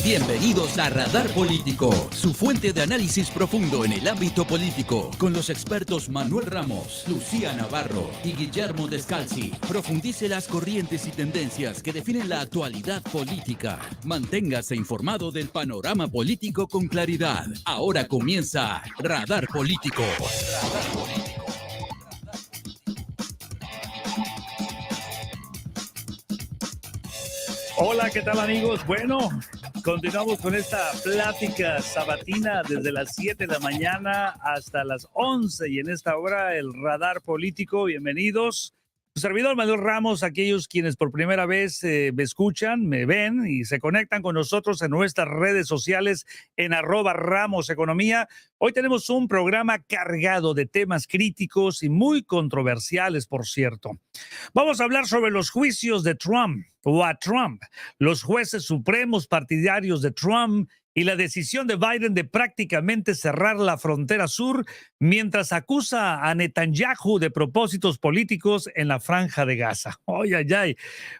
Bienvenidos a Radar Político, su fuente de análisis profundo en el ámbito político, con los expertos Manuel Ramos, Lucía Navarro y Guillermo Descalzi. Profundice las corrientes y tendencias que definen la actualidad política. Manténgase informado del panorama político con claridad. Ahora comienza Radar Político. Radar Político. Hola, ¿qué tal, amigos? Bueno, continuamos con esta plática sabatina desde las 7 de la mañana hasta las 11 y en esta hora el Radar Político. Bienvenidos. Su servidor Manuel Ramos, aquellos quienes por primera vez me escuchan, me ven y se conectan con nosotros en nuestras redes sociales en @RamosEconomía. Hoy tenemos un programa cargado de temas críticos y muy controversiales, por cierto. Vamos a hablar sobre los juicios de Trump o a Trump, los jueces supremos partidarios de Trump y la decisión de Biden de prácticamente cerrar la frontera sur mientras acusa a Netanyahu de propósitos políticos en la franja de Gaza. Ay, ay, ay,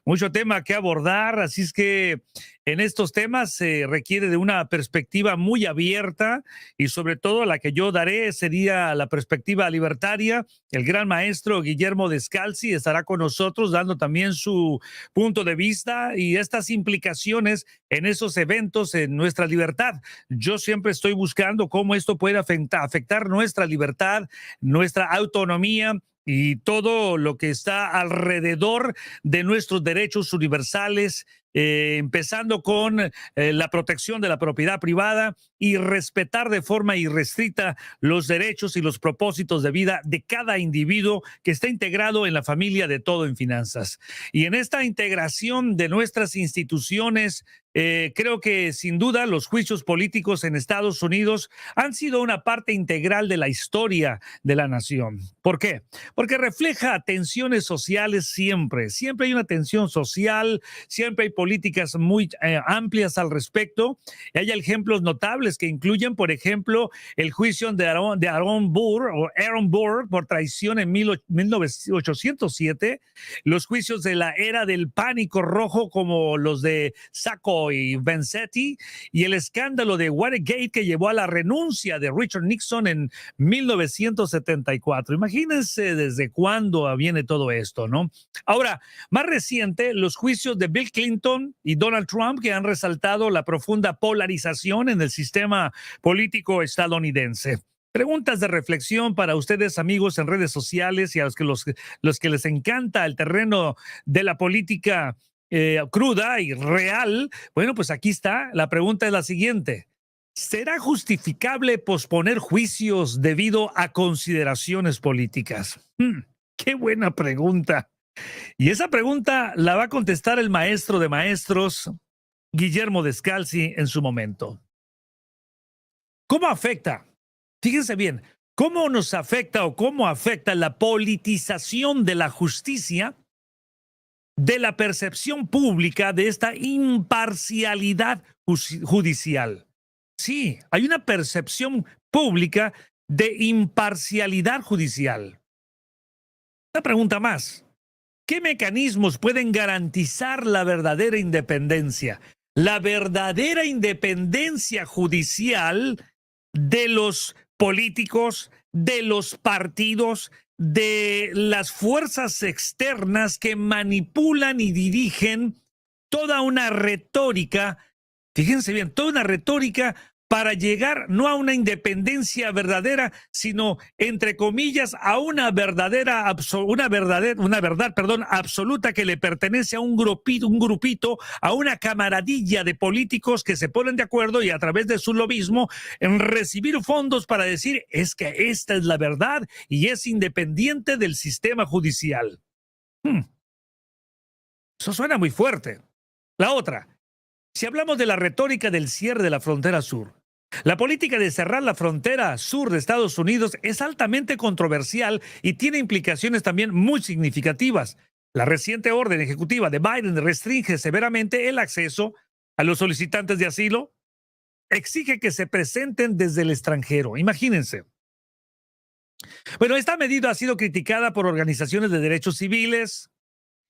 mucho tema que abordar, así es que en estos temas se requiere de una perspectiva muy abierta y sobre todo la que yo daré sería la perspectiva libertaria. El gran maestro Guillermo Descalzi estará con nosotros dando también su punto de vista y estas implicaciones en esos eventos en nuestra libertad. Yo siempre estoy buscando cómo esto puede afectar nuestra libertad, nuestra autonomía y todo lo que está alrededor de nuestros derechos universales, empezando con la protección de la propiedad privada y respetar de forma irrestricta los derechos y los propósitos de vida de cada individuo que está integrado en la familia de Todo en Finanzas. Y en esta integración de nuestras instituciones, creo que sin duda los juicios políticos en Estados Unidos han sido una parte integral de la historia de la nación. ¿Por qué? Porque refleja tensiones sociales siempre. Siempre hay una tensión social, siempre hay políticas muy amplias al respecto. Hay ejemplos notables que incluyen, por ejemplo, el juicio de Aaron Burr por traición en 1807, los juicios de la era del pánico rojo como los de Sacco y Vanzetti y el escándalo de Watergate que llevó a la renuncia de Richard Nixon en 1974. Imagínense desde cuándo viene todo esto, ¿no? Ahora, más reciente, los juicios de Bill Clinton y Donald Trump que han resaltado la profunda polarización en el sistema político estadounidense. Preguntas de reflexión para ustedes, amigos, en redes sociales y a los que les encanta el terreno de la política cruda y real. Bueno, pues aquí está. La pregunta es la siguiente. ¿Será justificable posponer juicios debido a consideraciones políticas? Qué buena pregunta. Y esa pregunta la va a contestar el maestro de maestros, Guillermo Descalzi, en su momento. ¿Cómo afecta? Fíjense bien, ¿Cómo nos afecta o cómo afecta la politización de la justicia, de la percepción pública de esta imparcialidad judicial? Sí, hay una percepción pública de imparcialidad judicial. Una pregunta más. ¿Qué mecanismos pueden garantizar la verdadera independencia? La verdadera independencia judicial de los políticos, de los partidos, de las fuerzas externas que manipulan y dirigen toda una retórica, fíjense bien, toda una retórica para llegar no a una independencia verdadera, sino, entre comillas, a una verdad absoluta que le pertenece a un grupito, a una camaradilla de políticos que se ponen de acuerdo y a través de su lobismo en recibir fondos para decir es que esta es la verdad y es independiente del sistema judicial. Eso suena muy fuerte. La otra, si hablamos de la retórica del cierre de la frontera sur, la política de cerrar la frontera sur de Estados Unidos es altamente controversial y tiene implicaciones también muy significativas. La reciente orden ejecutiva de Biden restringe severamente el acceso a los solicitantes de asilo, exige que se presenten desde el extranjero. Imagínense. Bueno, esta medida ha sido criticada por organizaciones de derechos civiles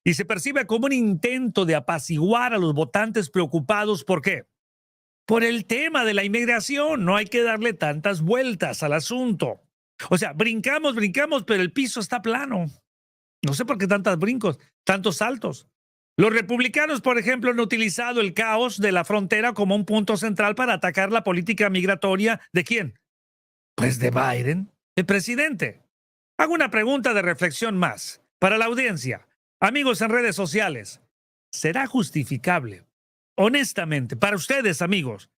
y se percibe como un intento de apaciguar a los votantes preocupados. ¿Por qué? Por el tema de la inmigración. No hay que darle tantas vueltas al asunto. O sea, brincamos, pero el piso está plano. No sé por qué tantos brincos, tantos saltos. Los republicanos, por ejemplo, han utilizado el caos de la frontera como un punto central para atacar la política migratoria. ¿De quién? Pues de Biden, el presidente. Hago una pregunta de reflexión más para la audiencia. Amigos en redes sociales, ¿será justificable? Honestamente, para ustedes, amigos,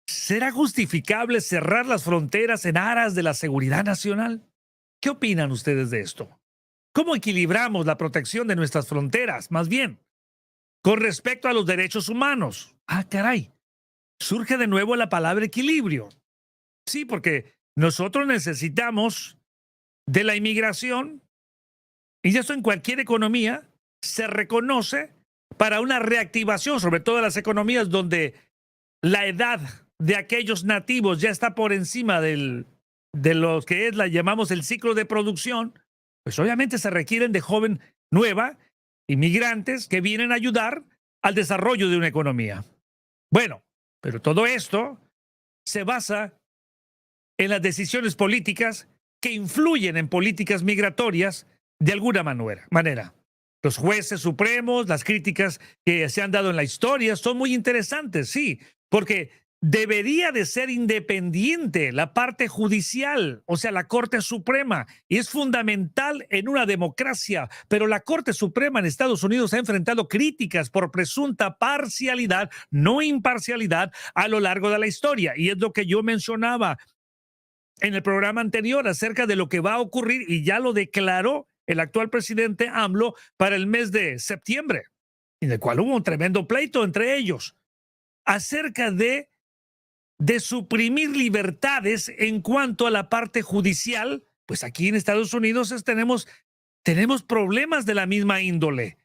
¿será justificable cerrar las fronteras en aras de la seguridad nacional? ¿Qué opinan ustedes de esto? ¿Cómo equilibramos la protección de nuestras fronteras, más bien, con respecto a los derechos humanos? Ah, caray, surge de nuevo la palabra equilibrio. Sí, porque nosotros necesitamos de la inmigración, y eso en cualquier economía se reconoce para una reactivación, sobre todo en las economías donde la edad de aquellos nativos ya está por encima de lo que llamamos el ciclo de producción, pues obviamente se requieren de joven nueva, inmigrantes que vienen a ayudar al desarrollo de una economía. Bueno, pero todo esto se basa en las decisiones políticas que influyen en políticas migratorias de alguna manera. Los jueces supremos, las críticas que se han dado en la historia son muy interesantes, sí, porque debería de ser independiente la parte judicial, o sea, la Corte Suprema, y es fundamental en una democracia, pero la Corte Suprema en Estados Unidos ha enfrentado críticas por presunta parcialidad, no imparcialidad, a lo largo de la historia, y es lo que yo mencionaba en el programa anterior acerca de lo que va a ocurrir, y ya lo declaró el actual presidente AMLO para el mes de septiembre, en el cual hubo un tremendo pleito entre ellos, acerca de suprimir libertades en cuanto a la parte judicial. Pues aquí en Estados Unidos tenemos problemas de la misma índole.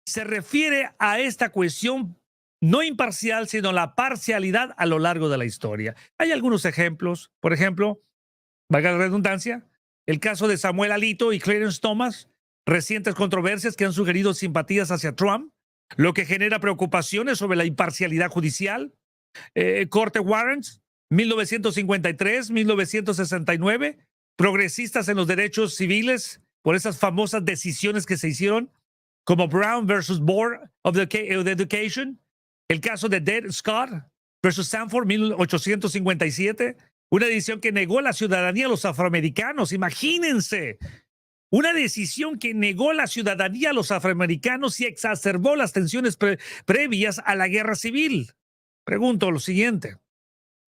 Se refiere a esta cuestión no imparcial, sino la parcialidad a lo largo de la historia. Hay algunos ejemplos, por ejemplo, valga la redundancia, el caso de Samuel Alito y Clarence Thomas, recientes controversias que han sugerido simpatías hacia Trump, lo que genera preocupaciones sobre la imparcialidad judicial. Corte Warrants, 1953, 1969, progresistas en los derechos civiles por esas famosas decisiones que se hicieron, como Brown versus Board of Education, el caso de Dred Scott versus Sanford, 1857, una decisión que negó la ciudadanía a los afroamericanos. Imagínense, una decisión que negó la ciudadanía a los afroamericanos y exacerbó las tensiones previas a la guerra civil. Pregunto lo siguiente: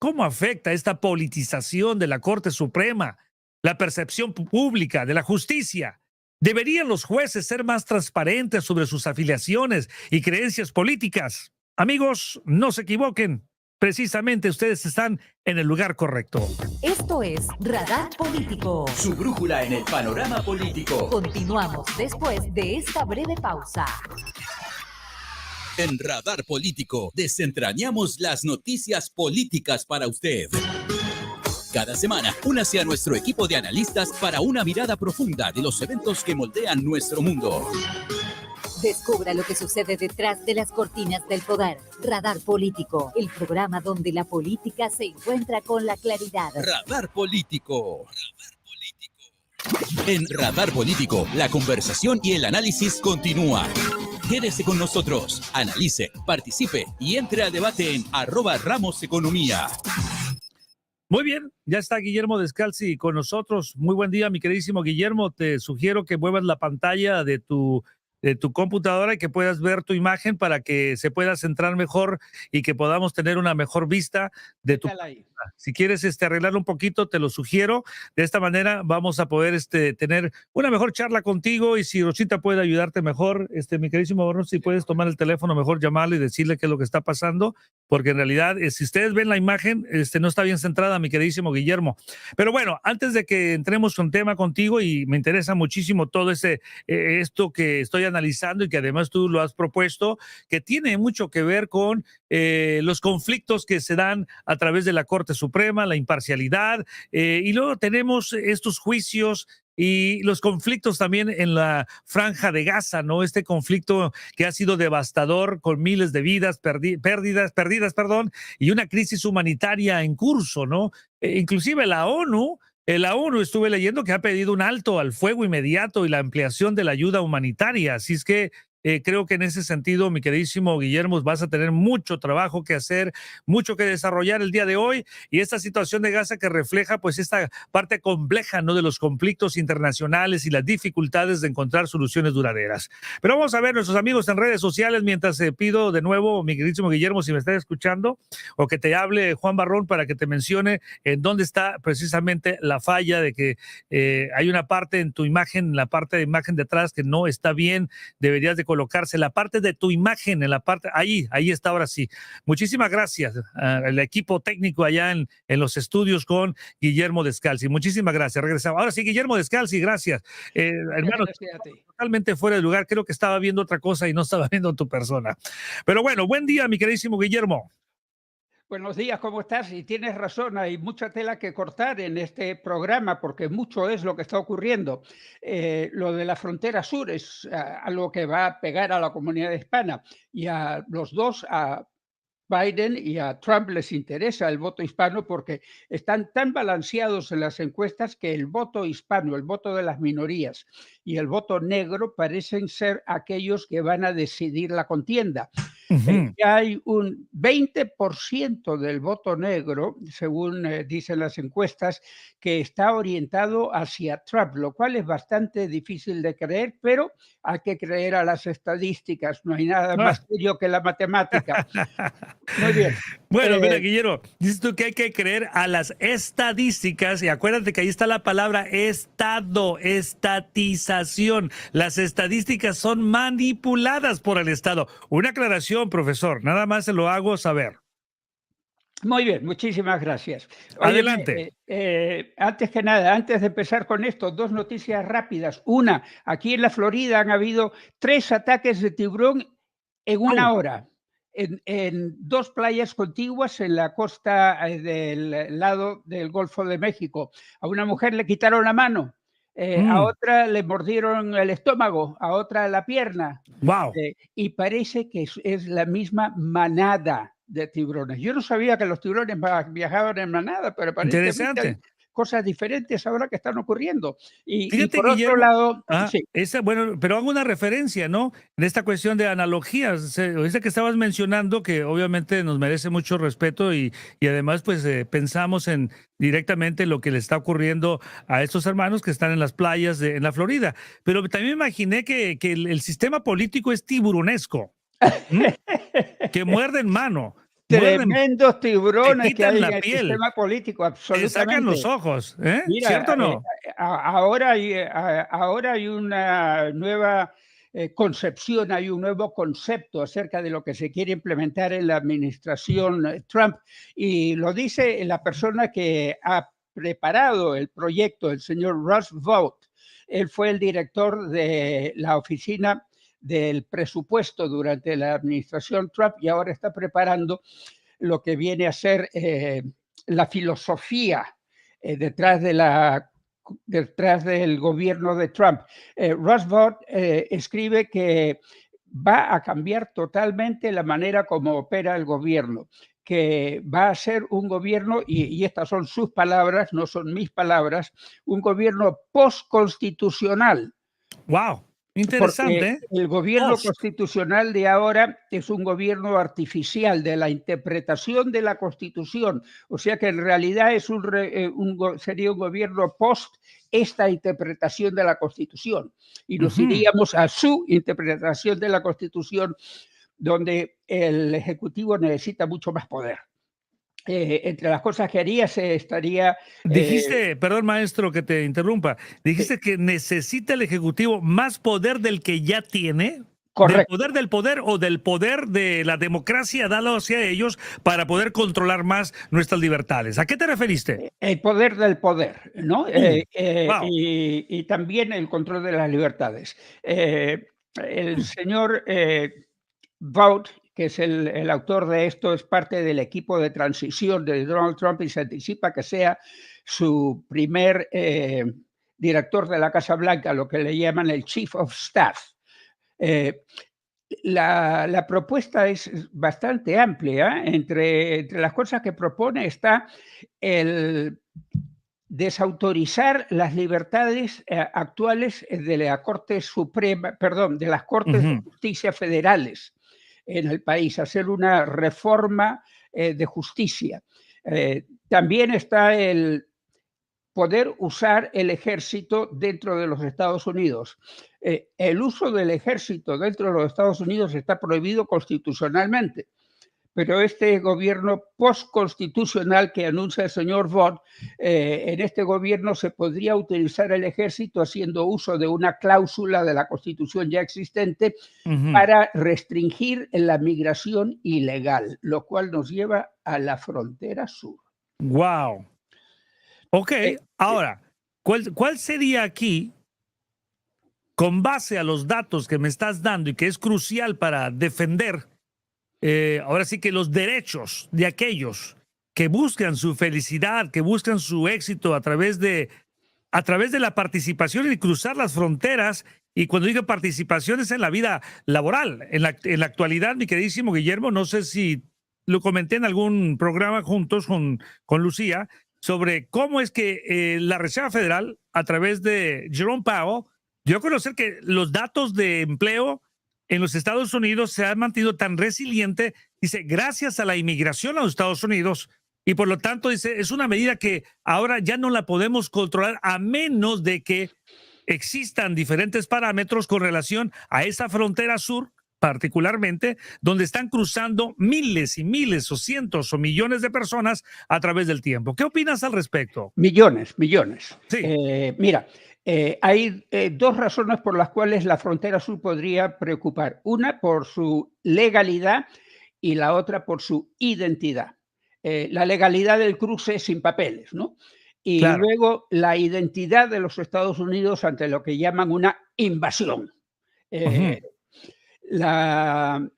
¿cómo afecta esta politización de la Corte Suprema la percepción pública de la justicia? ¿Deberían los jueces ser más transparentes sobre sus afiliaciones y creencias políticas? Amigos, no se equivoquen. precisamente ustedes están en el lugar correcto. Esto es Radar Político. Su brújula en el panorama político. Continuamos después de esta breve pausa. En Radar Político desentrañamos las noticias políticas para usted. Cada semana, únase a nuestro equipo de analistas para una mirada profunda de los eventos que moldean nuestro mundo. Descubra lo que sucede detrás de las cortinas del poder. Radar Político, el programa donde la política se encuentra con la claridad. Radar Político. En Radar Político, la conversación y el análisis continúa. Quédese con nosotros, analice, participe y entre al debate en @RamosEconomía. Muy bien, ya está Guillermo Descalzi con nosotros. Muy buen día, mi queridísimo Guillermo. Te sugiero que muevas la pantalla de tu computadora y que puedas ver tu imagen para que se pueda centrar mejor y que podamos tener una mejor vista de tu... Si quieres arreglarlo un poquito, te lo sugiero. De esta manera vamos a poder tener una mejor charla contigo, y si Rosita puede ayudarte mejor, mi queridísimo Barros, si puedes tomar el teléfono, mejor llamarle y decirle qué es lo que está pasando, porque en realidad, si ustedes ven la imagen, no está bien centrada, mi queridísimo Guillermo. Pero bueno, antes de que entremos en tema contigo, y me interesa muchísimo todo esto que estoy analizando y que además tú lo has propuesto, que tiene mucho que ver con los conflictos que se dan a través de la Corte Suprema, la imparcialidad, y luego tenemos estos juicios y los conflictos también en la Franja de Gaza, ¿no? Este conflicto que ha sido devastador, con miles de vidas perdidas, y una crisis humanitaria en curso, ¿no? Inclusive la ONU, estuve leyendo que ha pedido un alto al fuego inmediato y la ampliación de la ayuda humanitaria. Así es que creo que en ese sentido, mi queridísimo Guillermo, vas a tener mucho trabajo que hacer, mucho que desarrollar el día de hoy, y esta situación de Gaza que refleja pues esta parte compleja, ¿no?, de los conflictos internacionales y las dificultades de encontrar soluciones duraderas. Pero vamos a ver nuestros amigos en redes sociales, mientras pido de nuevo, mi queridísimo Guillermo, si me estás escuchando, o que te hable Juan Barrón para que te mencione en dónde está precisamente la falla de que hay una parte en tu imagen, la parte de imagen de atrás, que no está bien. Deberías de colocarse la parte de tu imagen, en la parte, ahí está, ahora sí. Muchísimas gracias al equipo técnico allá en los estudios con Guillermo Descalzi. Muchísimas gracias. Regresamos. Ahora sí, Guillermo Descalzi, gracias. Hermano, totalmente fuera de lugar. Creo que estaba viendo otra cosa y no estaba viendo tu persona. Pero bueno, buen día, mi queridísimo Guillermo. Buenos días, ¿cómo estás? Y tienes razón, hay mucha tela que cortar en este programa, porque mucho es lo que está ocurriendo. Lo de la frontera sur es algo que va a pegar a la comunidad hispana, y a los dos, a Biden y a Trump, les interesa el voto hispano, porque están tan balanceados en las encuestas que el voto hispano, el voto de las minorías y el voto negro parecen ser aquellos que van a decidir la contienda. Ya hay un 20% del voto negro, según dicen las encuestas, que está orientado hacia Trump, lo cual es bastante difícil de creer, pero hay que creer a las estadísticas. No hay nada más serio que la matemática. Muy bien. Bueno, mira, Guillermo, dices tú que hay que creer a las estadísticas, y acuérdate que ahí está la palabra Estado, estatización. Las estadísticas son manipuladas por el Estado. Una aclaración, profesor, nada más se lo hago saber. Muy bien, muchísimas gracias. Adelante. Antes que nada, antes de empezar con esto, dos noticias rápidas. Una, aquí en la Florida han habido 3 ataques de tiburón en una hora. En 2 playas contiguas en la costa del lado del Golfo de México. A una mujer le quitaron la mano, a otra le mordieron el estómago, a otra la pierna. Wow. Y parece que es la misma manada de tiburones. Yo no sabía que los tiburones viajaban en manada, pero aparentemente hay cosas diferentes ahora que están ocurriendo. Y por otro lado, sí. Bueno, pero hago una referencia, ¿no? En esta cuestión de analogías, esa que estabas mencionando, que obviamente nos merece mucho respeto, y además pues pensamos en directamente lo que le está ocurriendo a estos hermanos que están en las playas en la Florida. Pero también me imaginé que el sistema político es tiburonesco, que muerden mano. Tremendos tiburones que hay la en el piel. sistema político, absolutamente. Te sacan los ojos, Mira, ¿cierto o no? Ahora hay una nueva concepción, hay un nuevo concepto acerca de lo que se quiere implementar en la administración Trump, y lo dice la persona que ha preparado el proyecto, el señor Russ Vought. Él fue el director de la oficina del presupuesto durante la administración Trump y ahora está preparando lo que viene a ser la filosofía detrás del gobierno de Trump. Russ Vought escribe que va a cambiar totalmente la manera como opera el gobierno, que va a ser un gobierno, y estas son sus palabras, no son mis palabras, un gobierno postconstitucional. ¡Wow! Interesante. Porque el gobierno constitucional de ahora es un gobierno artificial de la interpretación de la Constitución. O sea que en realidad es sería un gobierno post esta interpretación de la Constitución. Y nos iríamos a su interpretación de la Constitución, donde el Ejecutivo necesita mucho más poder. Entre las cosas que haría se estaría... Dijiste, perdón maestro que te interrumpa, dijiste que necesita el Ejecutivo más poder del que ya tiene. Correcto. ¿Del poder o del poder de la democracia dado hacia ellos para poder controlar más nuestras libertades? ¿A qué te referiste? El poder del poder, ¿no? Wow. Y también el control de las libertades. El señor Vought, que es el autor de esto, es parte del equipo de transición de Donald Trump y se anticipa que sea su primer director de la Casa Blanca, lo que le llaman el Chief of Staff. La propuesta es bastante amplia. Entre las cosas que propone está el desautorizar las libertades actuales de la Corte Suprema, perdón, de las Cortes de Justicia federales en el país, hacer una reforma de justicia. También está el poder usar el ejército dentro de los Estados Unidos. El uso del ejército dentro de los Estados Unidos está prohibido constitucionalmente, pero este gobierno postconstitucional que anuncia el señor Vought, en este gobierno se podría utilizar el ejército haciendo uso de una cláusula de la Constitución ya existente para restringir la migración ilegal, lo cual nos lleva a la frontera sur. ¡Wow! Ok, ahora, ¿cuál sería aquí, con base a los datos que me estás dando y que es crucial para defender, ahora sí que los derechos de aquellos que buscan su felicidad, que buscan su éxito a través de la participación y cruzar las fronteras? Y cuando digo participación es en la vida laboral. En la actualidad, mi queridísimo Guillermo, no sé si lo comenté en algún programa juntos con Lucía, sobre cómo es que la Reserva Federal, a través de Jerome Powell, dio a conocer que los datos de empleo en los Estados Unidos se han mantenido tan resiliente, dice, gracias a la inmigración a los Estados Unidos, y por lo tanto, dice, es una medida que ahora ya no la podemos controlar a menos de que existan diferentes parámetros con relación a esa frontera sur, particularmente, donde están cruzando miles y miles o cientos o millones de personas a través del tiempo. ¿Qué opinas al respecto? Millones. Sí. Mira, hay dos razones por las cuales la frontera sur podría preocupar. Una por su legalidad y la otra por su identidad. La legalidad del cruce sin papeles, ¿no? Y Claro. luego la identidad de los Estados Unidos ante lo que llaman una invasión. La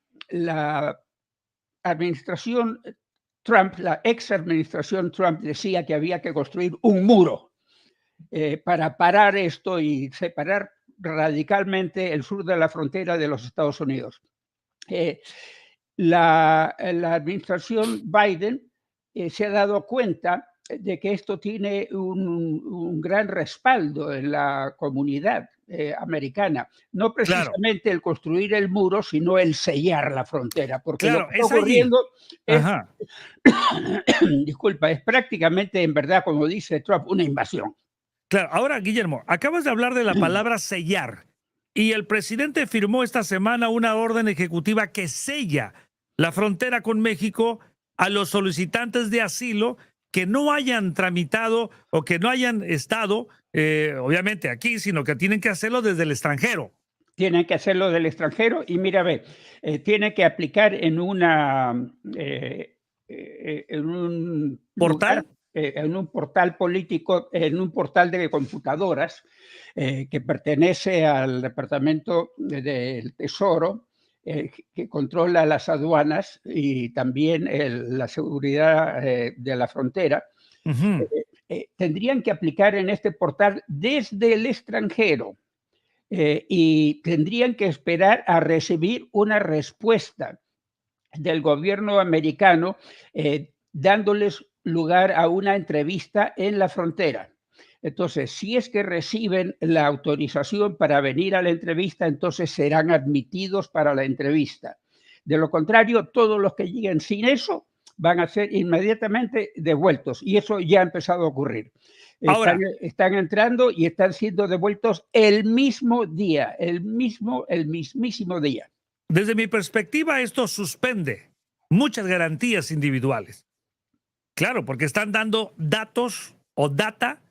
administración Trump, la ex administración Trump decía que había que construir un muro para parar esto y separar radicalmente el sur de la frontera de los Estados Unidos. La administración Biden se ha dado cuenta de que esto tiene un gran respaldo en la comunidad americana. No precisamente el construir el muro, sino el sellar la frontera. Porque lo que está ocurriendo disculpa, es prácticamente, en verdad, como dice Trump, una invasión. Claro, ahora, Guillermo, acabas de hablar de la palabra sellar y el presidente firmó esta semana una orden ejecutiva que sella la frontera con México a los solicitantes de asilo que no hayan tramitado o que no hayan estado, obviamente aquí, sino que tienen que hacerlo desde el extranjero. tienen que hacerlo del extranjero y mira, ve, tiene que aplicar en en un ¿Portal? lugar, en un portal político, en un portal de computadoras que pertenece al Departamento del Tesoro, que controla las aduanas y también la seguridad de la frontera. Ujú. Tendrían que aplicar en este portal desde el extranjero. Y tendrían que esperar a recibir una respuesta del gobierno americano dándoles lugar a una entrevista en la frontera. Entonces, si es que reciben la autorización para venir a la entrevista, entonces serán admitidos para la entrevista. De lo contrario, todos los que lleguen sin eso van a ser inmediatamente devueltos y eso ya ha empezado a ocurrir. Ahora, Están entrando y están siendo devueltos el mismo día, el mismísimo día. desde mi perspectiva, esto suspende muchas garantías individuales. Claro, porque están dando datos o data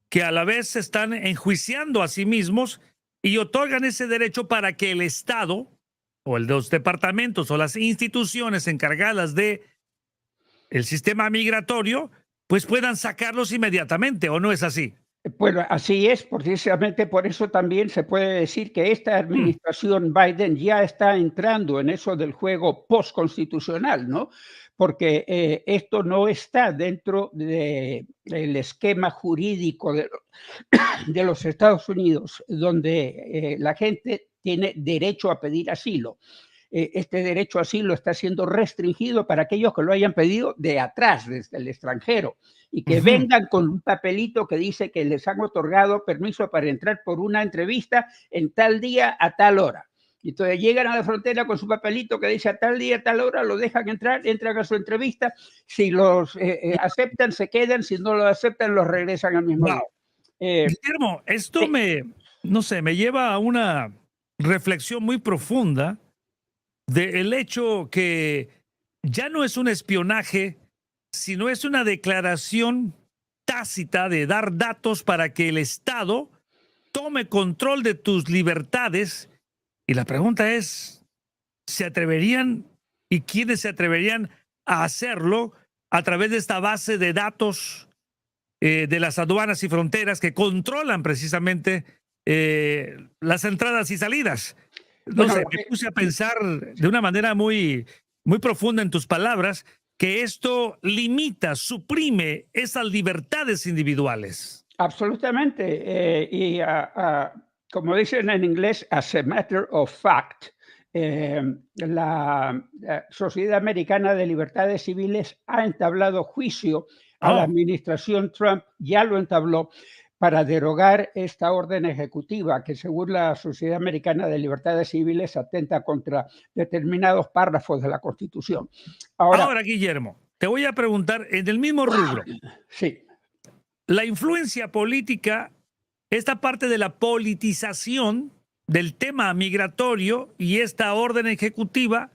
que a la vez se están enjuiciando a sí mismos y otorgan ese derecho para que el Estado o los departamentos o las instituciones encargadas de el sistema migratorio pues puedan sacarlos inmediatamente, ¿o no es así? Bueno, así es, precisamente por eso también se puede decir que esta administración Biden ya está entrando en eso del juego postconstitucional, ¿no? Porque esto no está dentro del esquema jurídico de los Estados Unidos, donde la gente tiene derecho a pedir asilo. Este derecho a asilo está siendo restringido para aquellos que lo hayan pedido de atrás, desde el extranjero, y que vengan con un papelito que dice que les han otorgado permiso para entrar por una entrevista en tal día a tal hora. Y entonces llegan a la frontera con su papelito que dice a tal día, a tal hora, lo dejan entrar, entran a su entrevista. Si los aceptan, se quedan. Si no lo aceptan, los regresan al mismo día. Guillermo, esto no sé, me lleva a una reflexión muy profunda del hecho que ya no es un espionaje, sino es una declaración tácita de dar datos para que el Estado tome control de tus libertades. Y la pregunta es, ¿se atreverían y quiénes se atreverían a hacerlo a través de esta base de datos de las aduanas y fronteras que controlan precisamente las entradas y salidas? No sé, me puse a pensar de una manera muy, muy profunda en tus palabras que esto limita, suprime esas libertades individuales. Absolutamente. Como dicen en inglés, as a matter of fact, la Sociedad Americana de Libertades Civiles ha entablado juicio a la administración Trump, ya lo entabló, para derogar esta orden ejecutiva que, según la Sociedad Americana de Libertades Civiles, atenta contra determinados párrafos de la Constitución. Ahora, Guillermo, te voy a preguntar en el mismo rubro. Sí. La influencia política, esta parte de la politización del tema migratorio y esta orden ejecutiva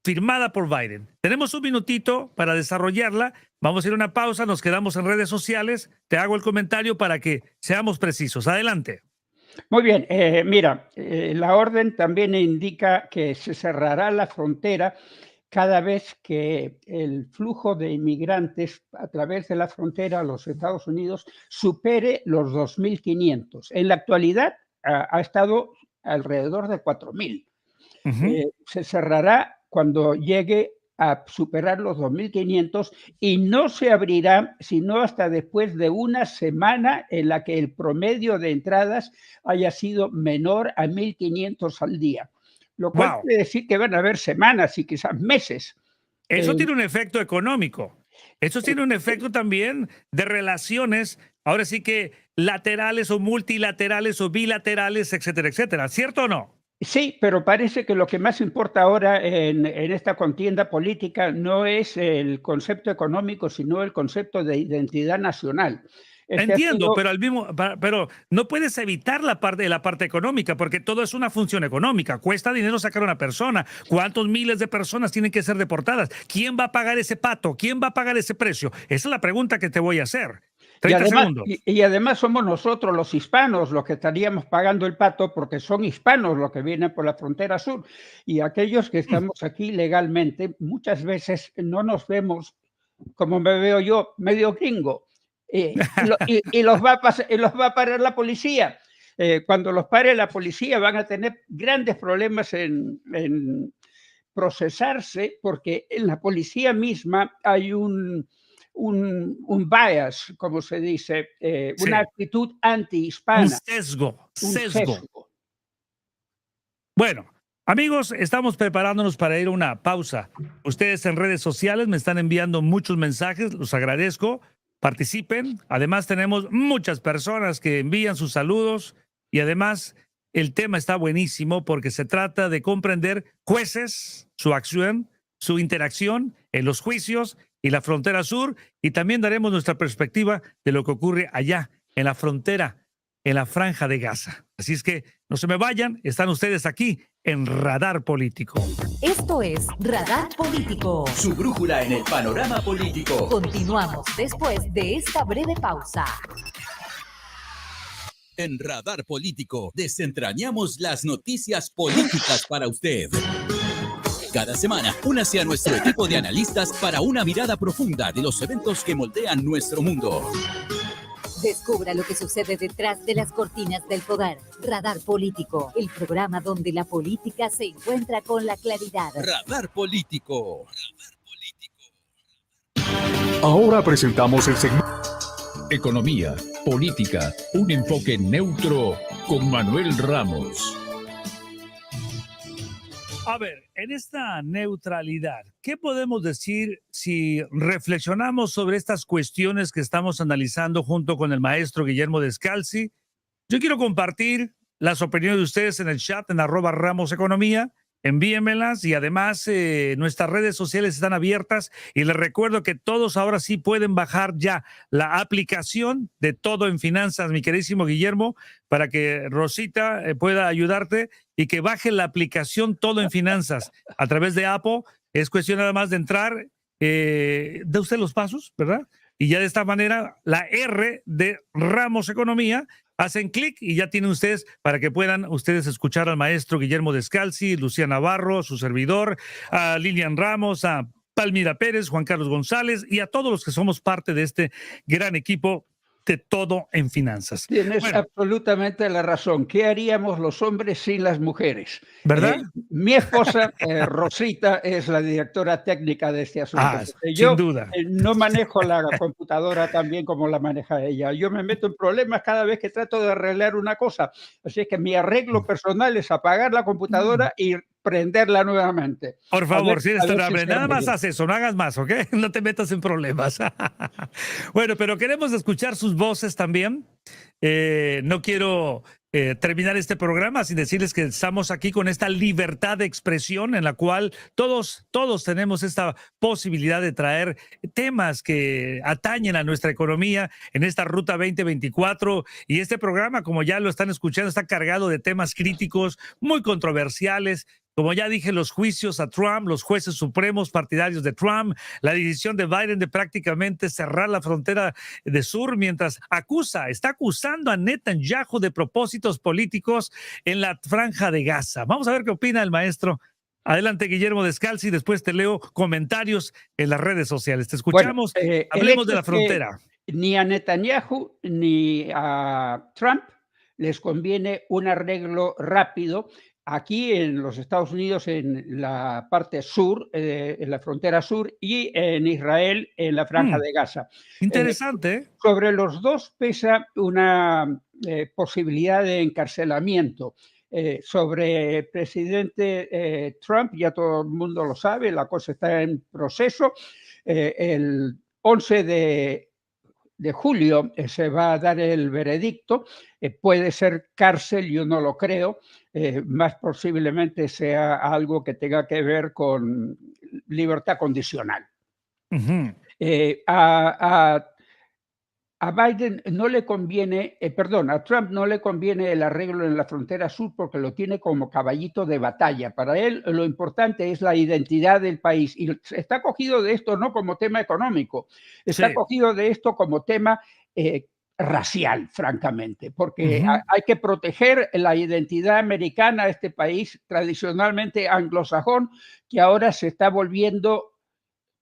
firmada por Biden. Tenemos un minutito para desarrollarla. Vamos a ir a una pausa, nos quedamos en redes sociales. Te hago el comentario para que seamos precisos. Adelante. Muy bien. Mira, la orden también indica que se cerrará la frontera cada vez que el flujo de inmigrantes a través de la frontera a los Estados Unidos supere los 2.500. En la actualidad ha estado alrededor de 4.000. Se cerrará cuando llegue a superar los 2.500 y no se abrirá sino hasta después de una semana en la que el promedio de entradas haya sido menor a 1.500 al día. Lo cual quiere decir que van a haber semanas y quizás meses. Eso tiene un efecto económico. Eso tiene un efecto también de relaciones, ahora sí que laterales o multilaterales o bilaterales, etcétera, etcétera. ¿Cierto o no? Sí, pero parece que lo que más importa ahora en esta contienda política no es el concepto económico, sino el concepto de identidad nacional. Entiendo, pero no puedes evitar la parte económica, porque todo es una función económica. Cuesta dinero sacar a una persona. ¿Cuántos miles de personas tienen que ser deportadas? ¿Quién va a pagar ese pato? ¿Quién va a pagar ese precio? Esa es la pregunta que te voy a hacer. 30 segundos. Y además somos nosotros los hispanos los que estaríamos pagando el pato porque son hispanos los que vienen por la frontera sur y aquellos que estamos aquí legalmente muchas veces no nos vemos como me veo yo, medio gringo. Y los va a parar la policía. Cuando los pare la policía van a tener grandes problemas en procesarse porque en la policía misma hay un bias, como se dice, una actitud anti-hispana. Un sesgo. Bueno, amigos, estamos preparándonos para ir a una pausa. Ustedes en redes sociales me están enviando muchos mensajes, los agradezco. Participen. Además, tenemos muchas personas que envían sus saludos y además el tema está buenísimo porque se trata de comprender jueces, su acción, su interacción en los juicios y la frontera sur, y también daremos nuestra perspectiva de lo que ocurre allá en la frontera, en la franja de Gaza. Así es que no se me vayan, están ustedes aquí en Radar Político. Esto es Radar Político. Su brújula en el panorama político. Continuamos después de esta breve pausa. En Radar Político desentrañamos las noticias políticas para usted. Cada semana, únase a nuestro equipo de analistas para una mirada profunda de los eventos que moldean nuestro mundo. Descubra lo que sucede detrás de las cortinas del poder. Radar Político, el programa donde la política se encuentra con la claridad. Radar Político. Ahora presentamos el segmento Economía, Política, un enfoque neutro con Manuel Ramos. A ver, en esta neutralidad, ¿qué podemos decir si reflexionamos sobre estas cuestiones que estamos analizando junto con el maestro Guillermo Descalzi? Yo quiero compartir las opiniones de ustedes en el chat en @RamosEconomía. Envíenmelas y además nuestras redes sociales están abiertas y les recuerdo que todos ahora sí pueden bajar ya la aplicación de Todo en Finanzas, mi queridísimo Guillermo, para que Rosita pueda ayudarte y que baje la aplicación Todo en Finanzas a través de Apple. Es cuestión nada más de entrar, de usted los pasos, ¿verdad? Y ya de esta manera la R de Ramos Economía hacen clic y ya tienen ustedes para que puedan ustedes escuchar al maestro Guillermo Descalzi, Lucía Navarro, su servidor, a Lilian Ramos, a Palmira Pérez, Juan Carlos González y a todos los que somos parte de este gran equipo de Todo en Finanzas. Tienes absolutamente la razón. ¿Qué haríamos los hombres sin las mujeres? ¿Verdad? Mi esposa, Rosita, es la directora técnica de este asunto. Sin duda. No manejo la computadora tan bien como la maneja ella. Yo me meto en problemas cada vez que trato de arreglar una cosa. Así es que mi arreglo personal es apagar la computadora y prenderla nuevamente. Por favor, si eres tan amable, nada más haz eso, no hagas más, ¿ok? No te metas en problemas. Bueno, pero queremos escuchar sus voces también. No quiero terminar este programa sin decirles que estamos aquí con esta libertad de expresión en la cual todos tenemos esta posibilidad de traer temas que atañen a nuestra economía en esta Ruta 2024 y este programa, como ya lo están escuchando, está cargado de temas críticos, muy controversiales. Como ya dije, los juicios a Trump, los jueces supremos partidarios de Trump, la decisión de Biden de prácticamente cerrar la frontera de sur mientras está acusando a Netanyahu de propósitos políticos en la franja de Gaza. Vamos a ver qué opina el maestro. Adelante, Guillermo Descalzi, después te leo comentarios en las redes sociales. Te escuchamos, hablemos de la frontera. Ni a Netanyahu ni a Trump les conviene un arreglo rápido. Aquí en los Estados Unidos, en la parte sur, en la frontera sur, y en Israel, en la franja de Gaza. Interesante. Sobre los dos pesa una posibilidad de encarcelamiento. Sobre el presidente Trump, ya todo el mundo lo sabe, la cosa está en proceso. El 11 de julio se va a dar el veredicto. Puede ser cárcel, yo no lo creo. Más posiblemente sea algo que tenga que ver con libertad condicional. A Biden no le conviene, a Trump no le conviene el arreglo en la frontera sur porque lo tiene como caballito de batalla. Para él lo importante es la identidad del país y está cogido de esto no como tema económico, está cogido de esto como tema racial, francamente, porque hay que proteger la identidad americana de este país tradicionalmente anglosajón, que ahora se está volviendo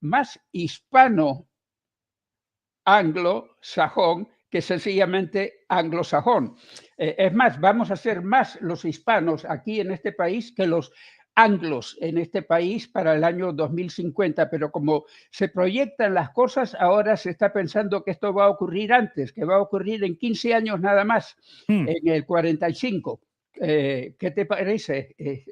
más hispano-anglosajón que sencillamente anglosajón. Es más, vamos a ser más los hispanos aquí en este país que los anglos en este país para el año 2050, pero como se proyectan las cosas, ahora se está pensando que esto va a ocurrir antes, que va a ocurrir en 15 años nada más, en el 45. ¿Qué te parece? En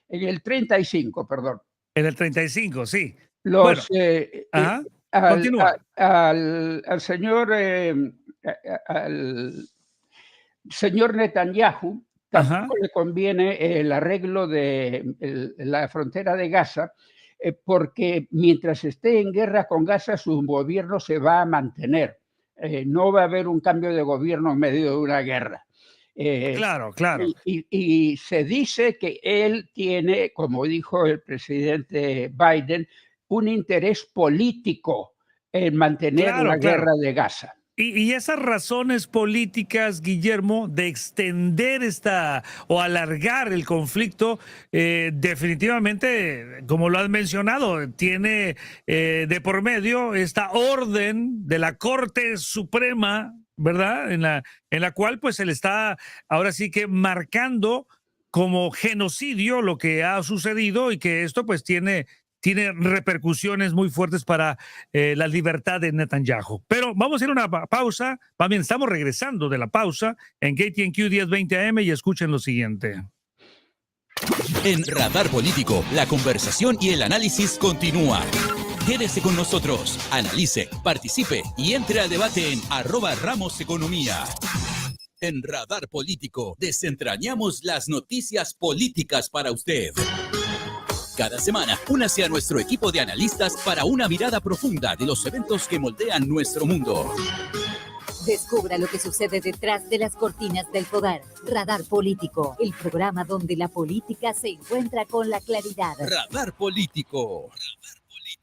el 35, perdón. En el 35, sí. Los, bueno, continúa. al señor Netanyahu tampoco le conviene el arreglo de la frontera de Gaza, porque mientras esté en guerra con Gaza, su gobierno se va a mantener. No va a haber un cambio de gobierno en medio de una guerra. Claro. Y se dice que él tiene, como dijo el presidente Biden, un interés político en mantener la guerra de Gaza. Y esas razones políticas, Guillermo, de extender o alargar el conflicto, definitivamente, como lo has mencionado, tiene de por medio esta orden de la Corte Suprema, ¿verdad? En la cual pues se le está ahora sí que marcando como genocidio lo que ha sucedido y que esto pues tiene repercusiones muy fuertes para la libertad de Netanyahu. Pero vamos a ir a una pausa. También estamos regresando de la pausa en KTNQ 1020 AM y escuchen lo siguiente. En Radar Político, la conversación y el análisis continúan. Quédese con nosotros, analice, participe y entre al debate en @RamosEconomía. En Radar Político, desentrañamos las noticias políticas para usted. Cada semana, únase a nuestro equipo de analistas para una mirada profunda de los eventos que moldean nuestro mundo. Descubra lo que sucede detrás de las cortinas del poder. Radar Político, el programa donde la política se encuentra con la claridad. Radar Político.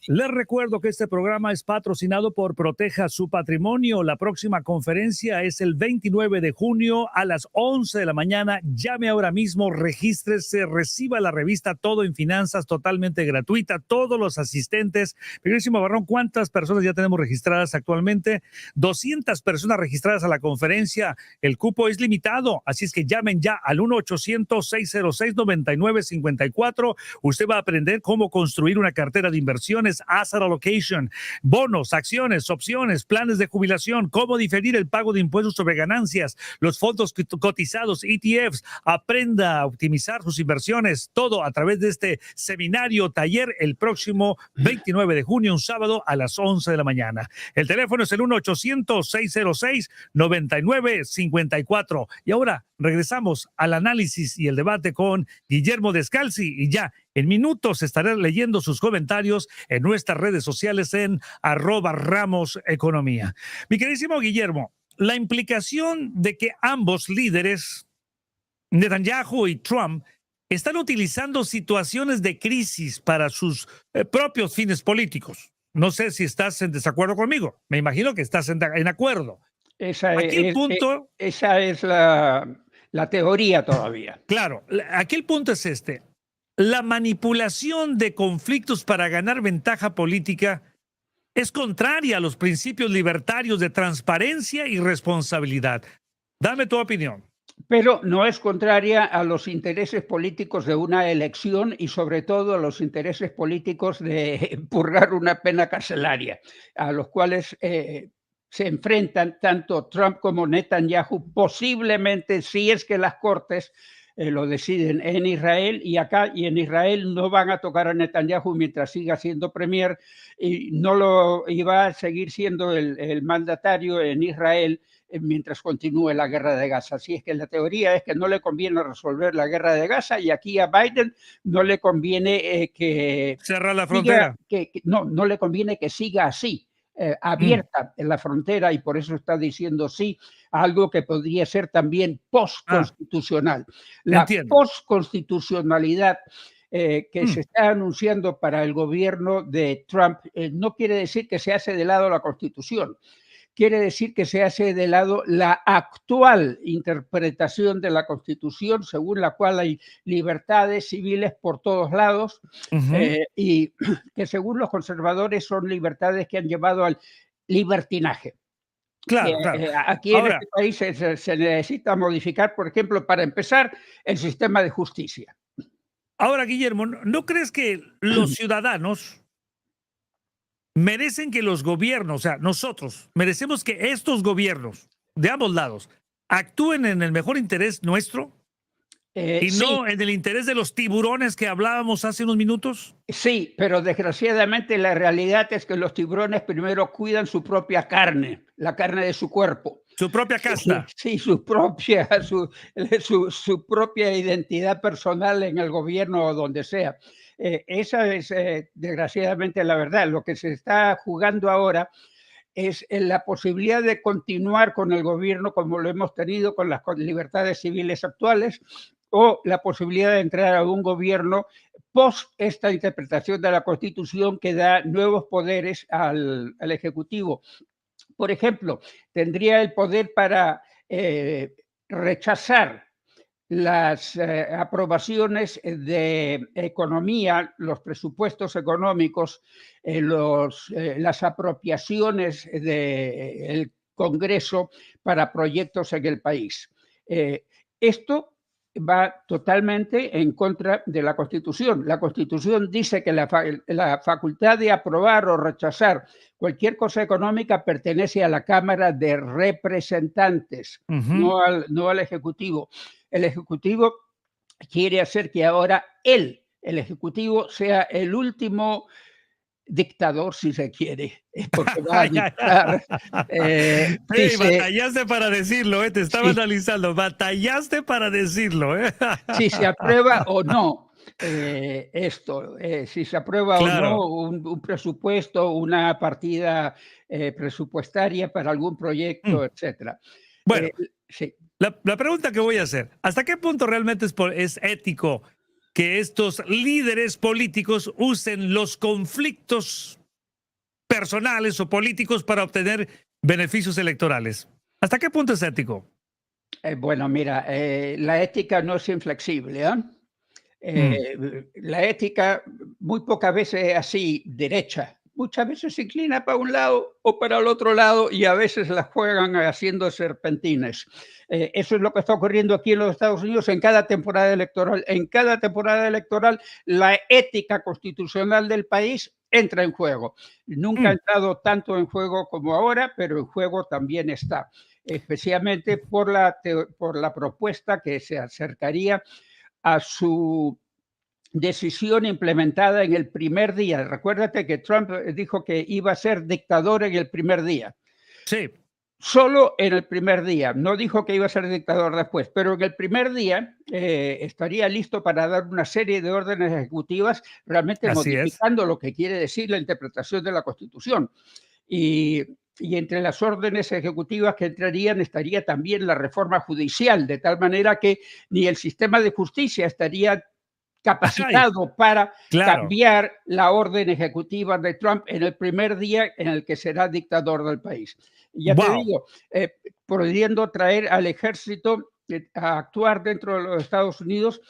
Les recuerdo que este programa es patrocinado por Proteja su Patrimonio. La próxima conferencia es el 29 de junio a las 11 de la mañana. Llame ahora mismo, regístrese, reciba la revista Todo en Finanzas totalmente gratuita. Todos los asistentes. Queridísimo Barrón, ¿cuántas personas ya tenemos registradas actualmente? 200 personas registradas a la conferencia. El cupo es limitado, así es que llamen ya al 1-800-606-9954. Usted va a aprender cómo construir una cartera de inversiones, asset allocation, bonos, acciones, opciones, planes de jubilación, cómo diferir el pago de impuestos sobre ganancias, los fondos cotizados, ETFs. Aprenda a optimizar sus inversiones, todo a través de este seminario taller el próximo 29 de junio, un sábado a las 11 de la mañana. El teléfono es el 1-800-606-9954. Y ahora regresamos al análisis y el debate con Guillermo Descalzi, y ya en minutos estaré leyendo sus comentarios en nuestras redes sociales en @RamosEconomía. Mi queridísimo Guillermo, la implicación de que ambos líderes, Netanyahu y Trump, están utilizando situaciones de crisis para sus propios fines políticos. No sé si estás en desacuerdo conmigo. Me imagino que estás en acuerdo. Esa es la teoría todavía. Claro, aquí el punto es este. La manipulación de conflictos para ganar ventaja política es contraria a los principios libertarios de transparencia y responsabilidad. Dame tu opinión. Pero no es contraria a los intereses políticos de una elección y sobre todo a los intereses políticos de purgar una pena carcelaria, a los cuales se enfrentan tanto Trump como Netanyahu, posiblemente si es que las cortes lo deciden en Israel, y en Israel no van a tocar a Netanyahu mientras siga siendo premier, y va a seguir siendo el mandatario en Israel mientras continúe la guerra de Gaza. Así es que la teoría es que no le conviene resolver la guerra de Gaza, y aquí a Biden no le conviene que cerrar la frontera. No le conviene que siga así, abierta en la frontera, y por eso está diciendo sí a algo que podría ser también postconstitucional. La postconstitucionalidad que se está anunciando para el gobierno de Trump no quiere decir que se hace de lado la Constitución. quiere decir que se hace de lado la actual interpretación de la Constitución, según la cual hay libertades civiles por todos lados, y que según los conservadores son libertades que han llevado al libertinaje. Claro, claro. Aquí en este país se necesita modificar, por ejemplo, para empezar, el sistema de justicia. Ahora, Guillermo, ¿no crees que los ciudadanos merecen que los gobiernos, o sea, nosotros, merecemos que estos gobiernos de ambos lados actúen en el mejor interés nuestro y Sí, no en el interés de los tiburones que hablábamos hace unos minutos? sí, pero desgraciadamente la realidad es que los tiburones primero cuidan su propia carne, la carne de su cuerpo. Su propia casta. Sí, su propia identidad personal en el gobierno o donde sea. Esa es desgraciadamente la verdad. Lo que se está jugando ahora es la posibilidad de continuar con el gobierno como lo hemos tenido con las libertades civiles actuales, o la posibilidad de entrar a un gobierno post esta interpretación de la Constitución que da nuevos poderes al Ejecutivo. Por ejemplo, tendría el poder para rechazar las aprobaciones de economía, los presupuestos económicos, las apropiaciones del Congreso para proyectos en el país. Esto va totalmente en contra de la Constitución. La Constitución dice que la facultad de aprobar o rechazar cualquier cosa económica pertenece a la Cámara de Representantes, no al Ejecutivo. El Ejecutivo quiere hacer que ahora el Ejecutivo sea el último dictador, si se quiere, porque va a dictar. Batallaste para decirlo, te estaba analizando, batallaste para decirlo. Si se aprueba o no esto, si se aprueba o no un presupuesto, una partida presupuestaria para algún proyecto, etcétera. Bueno, sí. La pregunta que voy a hacer, ¿hasta qué punto realmente es ético que estos líderes políticos usen los conflictos personales o políticos para obtener beneficios electorales? ¿Hasta qué punto es ético? Bueno, mira, la ética no es inflexible. La ética muy pocas veces es así, derecha. Muchas veces se inclina para un lado o para el otro lado y a veces la juegan haciendo serpentines. Eso es lo que está ocurriendo aquí en los Estados Unidos en cada temporada electoral. En cada temporada electoral, la ética constitucional del país entra en juego. Nunca ha entrado tanto en juego como ahora, pero en juego también está, especialmente por la propuesta que se acercaría a su decisión implementada en el primer día. Recuérdate que Trump dijo que iba a ser dictador en el primer día. Sí. Solo en el primer día. No dijo que iba a ser dictador después, pero en el primer día estaría listo para dar una serie de órdenes ejecutivas realmente modificando lo que quiere decir la interpretación de la Constitución. Y entre las órdenes ejecutivas que entrarían estaría también la reforma judicial, de tal manera que ni el sistema de justicia estaría capacitado para cambiar la orden ejecutiva de Trump en el primer día en el que será dictador del país. Ya te digo, pudiendo traer al ejército a actuar dentro de los Estados Unidos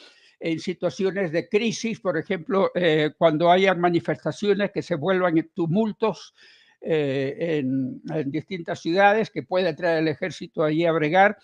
en situaciones de crisis, por ejemplo, cuando hayan manifestaciones que se vuelvan tumultos en distintas ciudades, que pueda traer el ejército allí a bregar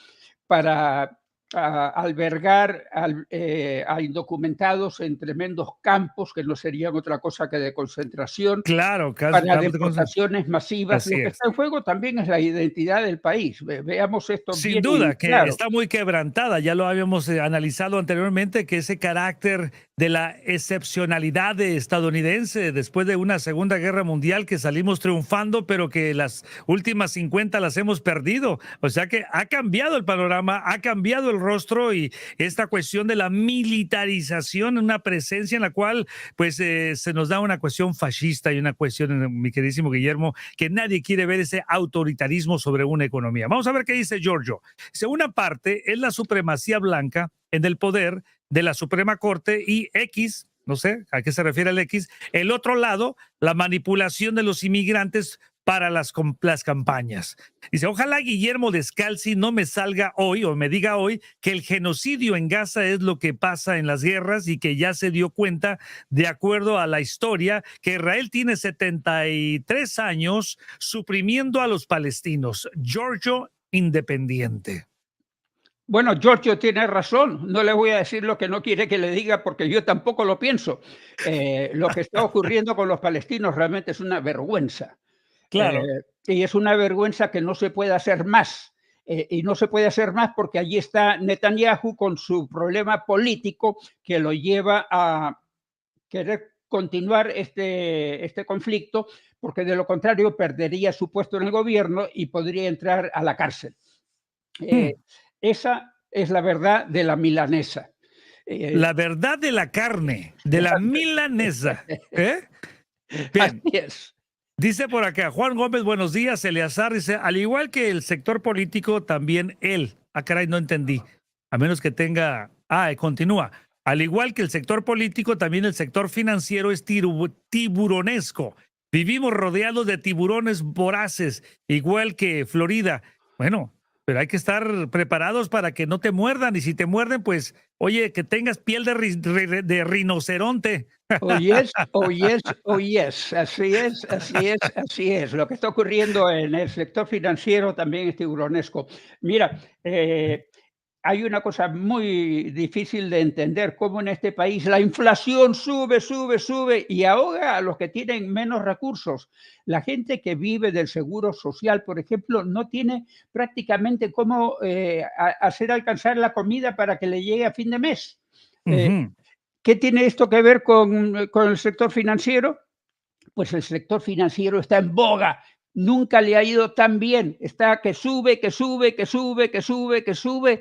para albergar a indocumentados en tremendos campos que no serían otra cosa que de concentración, para deportaciones masivas. Lo que está en juego también es la identidad del país. Veamos esto sin bien duda, que claro. está muy quebrantada. Ya lo habíamos analizado anteriormente, que ese carácter de la excepcionalidad estadounidense después de una Segunda Guerra Mundial que salimos triunfando, pero que las últimas 50 las hemos perdido. O sea que ha cambiado el panorama, ha cambiado el rostro, y esta cuestión de la militarización, una presencia en la cual pues se nos da una cuestión fascista y una cuestión, mi queridísimo Guillermo, que nadie quiere ver ese autoritarismo sobre una economía. Vamos a ver qué dice Giorgio. Dice, una parte es la supremacía blanca en el poder de la Suprema Corte y X, no sé a qué se refiere el X, el otro lado, la manipulación de los inmigrantes para las campañas. Dice, ojalá Guillermo Descalzi no me salga hoy o me diga hoy que el genocidio en Gaza es lo que pasa en las guerras y que ya se dio cuenta, de acuerdo a la historia, que Israel tiene 73 años suprimiendo a los palestinos. Giorgio Independiente. Bueno, Giorgio tiene razón. No le voy a decir lo que no quiere que le diga porque yo tampoco lo pienso. Lo que está ocurriendo con los palestinos realmente es una vergüenza. Claro. Y es una vergüenza que no se puede hacer más. Y no se puede hacer más porque allí está Netanyahu con su problema político que lo lleva a querer continuar este conflicto, porque de lo contrario perdería su puesto en el gobierno y podría entrar a la cárcel. Esa es la verdad de la milanesa. La verdad de la carne, de la milanesa. Bien. Así es. Dice por acá, Juan Gómez, buenos días. Eleazar dice, al igual que el sector político, también él. Ah, caray, no entendí. A menos que tenga... continúa. Al igual que el sector político, también el sector financiero es tiburonesco. Vivimos rodeados de tiburones voraces, igual que Florida. Bueno, pero hay que estar preparados para que no te muerdan. Y si te muerden, pues, oye, que tengas piel de rinoceronte. Oh yes, oh yes, oh yes. Así es, así es, así es. Lo que está ocurriendo en el sector financiero también es tiburonesco. Mira, hay una cosa muy difícil de entender, cómo en este país la inflación sube, sube, sube y ahoga a los que tienen menos recursos. La gente que vive del seguro social, por ejemplo, no tiene prácticamente cómo hacer alcanzar la comida para que le llegue a fin de mes. ¿Qué tiene esto que ver con el sector financiero? Pues el sector financiero está en boga. Nunca le ha ido tan bien. Está que sube, que sube, que sube, que sube, que sube.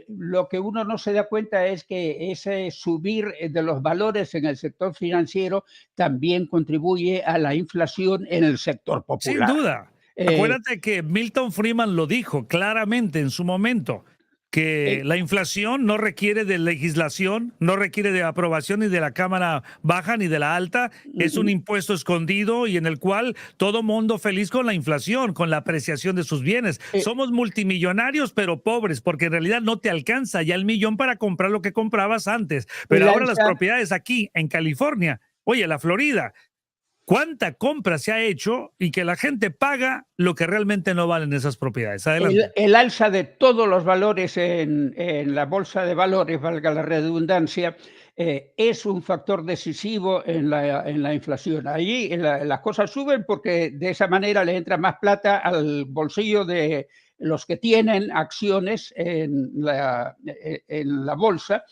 Lo que uno no se da cuenta es que ese subir de los valores en el sector financiero también contribuye a la inflación en el sector popular. Sin duda. Acuérdate que Milton Friedman lo dijo claramente en su momento, que la inflación no requiere de legislación, no requiere de aprobación ni de la Cámara Baja ni de la Alta, es un impuesto escondido y en el cual todo mundo feliz con la inflación, con la apreciación de sus bienes. Somos multimillonarios pero pobres, porque en realidad no te alcanza ya el millón para comprar lo que comprabas antes. Pero ahora las propiedades aquí en California, oye, la Florida, ¿cuánta compra se ha hecho y que la gente paga lo que realmente no valen esas propiedades? Adelante. El alza de todos los valores en la bolsa de valores, valga la redundancia, es un factor decisivo en la inflación. Ahí las cosas suben porque de esa manera le entra más plata al bolsillo de los que tienen acciones en la bolsa.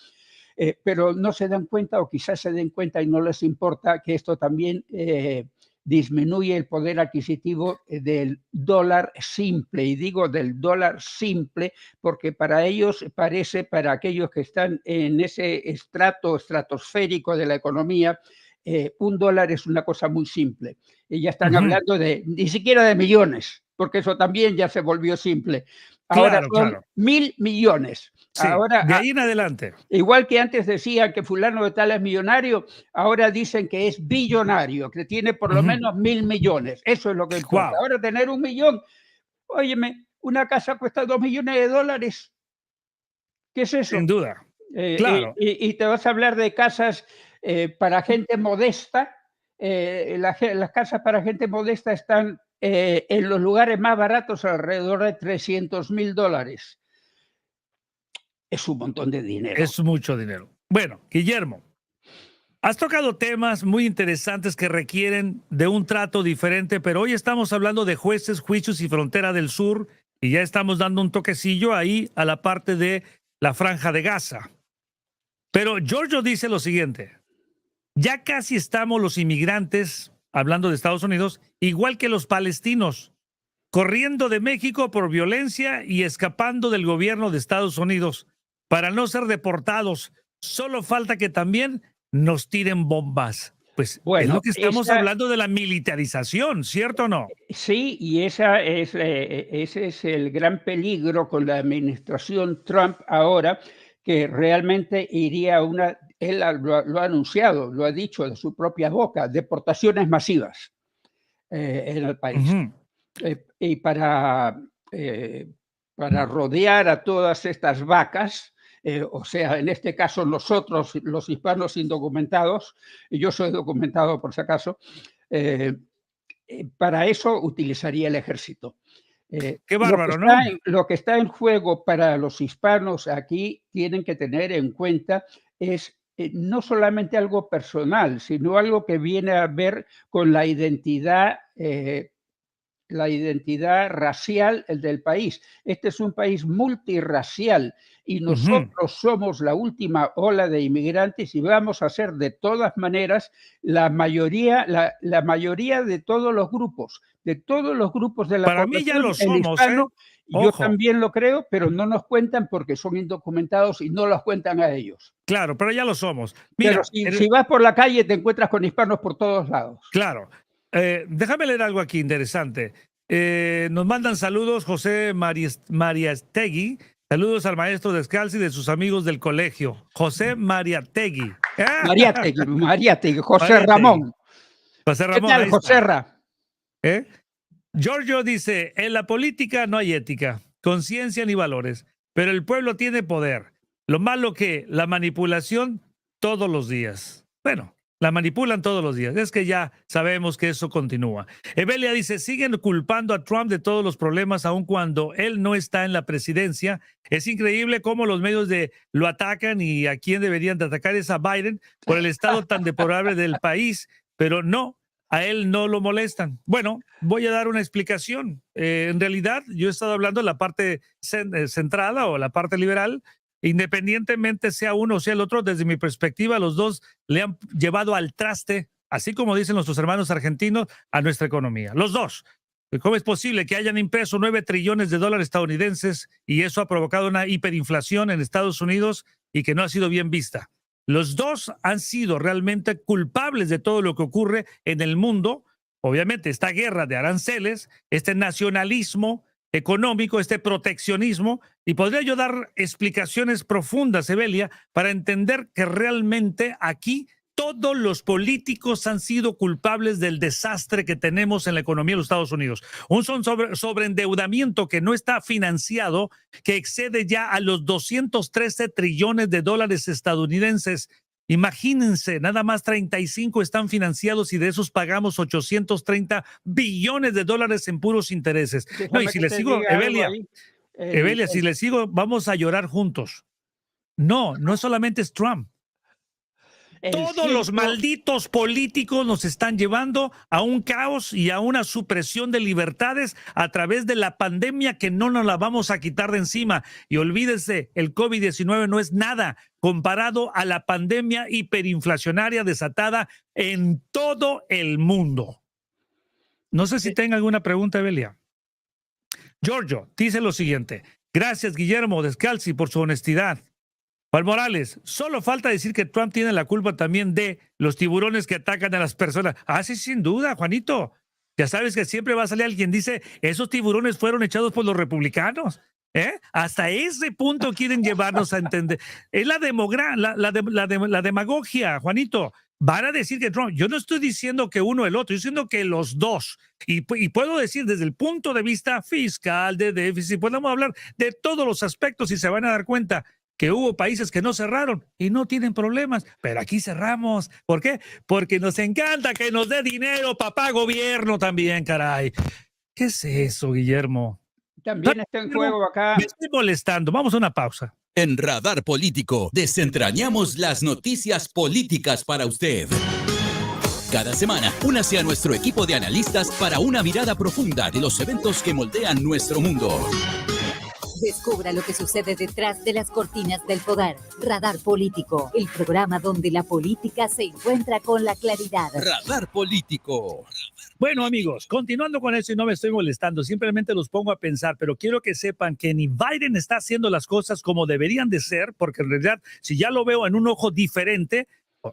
Pero no se dan cuenta, o quizás se den cuenta y no les importa, que esto también disminuye el poder adquisitivo del dólar simple. Y digo del dólar simple porque para ellos parece, para aquellos que están en ese estrato estratosférico de la economía, un dólar es una cosa muy simple. Y ya están hablando ni siquiera de millones, porque eso también ya se volvió simple. Ahora son 1.000 millones. Sí, ahora, de ahí en adelante. Igual que antes decían que fulano de tal es millonario, ahora dicen que es billonario, que tiene por lo menos 1.000 millones. Eso es lo que importa. Ahora tener 1 millón, óyeme, una casa cuesta $2 millones. ¿Qué es eso? Sin duda. Claro. Y te vas a hablar de casas para gente modesta. Las casas para gente modesta están en los lugares más baratos alrededor de $300,000. Es un montón de dinero. Es mucho dinero. Bueno, Guillermo, has tocado temas muy interesantes que requieren de un trato diferente, pero hoy estamos hablando de jueces, juicios y frontera del sur y ya estamos dando un toquecillo ahí a la parte de la Franja de Gaza. Pero Giorgio dice lo siguiente, ya casi estamos los inmigrantes, hablando de Estados Unidos, igual que los palestinos, corriendo de México por violencia y escapando del gobierno de Estados Unidos para no ser deportados. Solo falta que también nos tiren bombas. Pues bueno, es lo que estamos hablando de la militarización, ¿cierto o no? Sí, y ese es el gran peligro con la administración Trump ahora, que realmente iría a él lo ha anunciado, lo ha dicho de su propia boca, deportaciones masivas. en el país. Y para rodear a todas estas vacas, o sea, en este caso nosotros, los hispanos indocumentados, y yo soy documentado por si acaso, para eso utilizaría el ejército. Qué bárbaro, ¿no? Lo que está en juego para los hispanos aquí tienen que tener en cuenta es no solamente algo personal, sino algo que viene a ver con la identidad racial del país. Este es un país multirracial y nosotros somos la última ola de inmigrantes y vamos a ser de todas maneras la mayoría de todos los grupos de la población. Para mí ya lo somos, hispano, yo también lo creo, pero no nos cuentan porque son indocumentados y no los cuentan a ellos. Claro, pero ya lo somos. Mira, pero si vas por la calle te encuentras con hispanos por todos lados. Claro. Déjame leer algo aquí interesante. Nos mandan saludos José Mariastegui. Saludos al maestro Descalzi y de sus amigos del colegio. José Mariategui. Mariategui, José Ramón. José Ramón. ¿Qué tal, José Ra? Giorgio dice, en la política no hay ética, conciencia ni valores, pero el pueblo tiene poder. Lo malo que la manipulación todos los días. Bueno, la manipulan todos los días. Es que ya sabemos que eso continúa. Evelia dice, siguen culpando a Trump de todos los problemas aun cuando él no está en la presidencia. Es increíble cómo los medios lo atacan y a quién deberían de atacar es a Biden por el estado tan deplorable del país, pero no, a él no lo molestan. Bueno, voy a dar una explicación. En realidad, yo he estado hablando de la parte centrada o la parte liberal. Independientemente sea uno o sea el otro, desde mi perspectiva, los dos le han llevado al traste, así como dicen nuestros hermanos argentinos, a nuestra economía. Los dos. ¿Cómo es posible que hayan impreso 9 trillones de dólares estadounidenses y eso ha provocado una hiperinflación en Estados Unidos y que no ha sido bien vista? Los dos han sido realmente culpables de todo lo que ocurre en el mundo. Obviamente, esta guerra de aranceles, este nacionalismo económico, este proteccionismo, y podría yo dar explicaciones profundas, Evelia, para entender que realmente aquí todos los políticos han sido culpables del desastre que tenemos en la economía de los Estados Unidos. Un sobreendeudamiento que no está financiado, que excede ya a los 213 trillones de dólares estadounidenses. Imagínense, nada más 35 están financiados y de esos pagamos 830 billones de dólares en puros intereses. No, y si le sigo, Evelia, si le sigo, vamos a llorar juntos. No solamente es Trump. Todos los malditos políticos nos están llevando a un caos y a una supresión de libertades a través de la pandemia que no nos la vamos a quitar de encima. Y olvídese, el COVID-19 no es nada comparado a la pandemia hiperinflacionaria desatada en todo el mundo. No sé si tenga alguna pregunta, Evelia. Giorgio dice lo siguiente. Gracias, Guillermo Descalzi, por su honestidad. Juan Morales, solo falta decir que Trump tiene la culpa también de los tiburones que atacan a las personas. Ah, sí, sin duda, Juanito. Ya sabes que siempre va a salir alguien que dice, esos tiburones fueron echados por los republicanos. Hasta ese punto quieren llevarnos a entender. Es la demagogia, Juanito. Van a decir que Trump, yo no estoy diciendo que uno o el otro, yo estoy diciendo que los dos. Y puedo decir desde el punto de vista fiscal, de déficit, podemos hablar de todos los aspectos y se van a dar cuenta que hubo países que no cerraron y no tienen problemas, pero aquí cerramos. ¿Por qué? Porque nos encanta que nos dé dinero, papá gobierno también, caray. ¿Qué es eso, Guillermo? También está en juego acá. Me estoy molestando. Vamos a una pausa. En Radar Político desentrañamos las noticias políticas para usted. Cada semana, únase a nuestro equipo de analistas para una mirada profunda de los eventos que moldean nuestro mundo. Descubra lo que sucede detrás de las cortinas del poder. Radar Político, el programa donde la política se encuentra con la claridad. Radar Político. Bueno, amigos, continuando con eso y no me estoy molestando, simplemente los pongo a pensar, pero quiero que sepan que ni Biden está haciendo las cosas como deberían de ser, porque en realidad, si ya lo veo en un ojo diferente,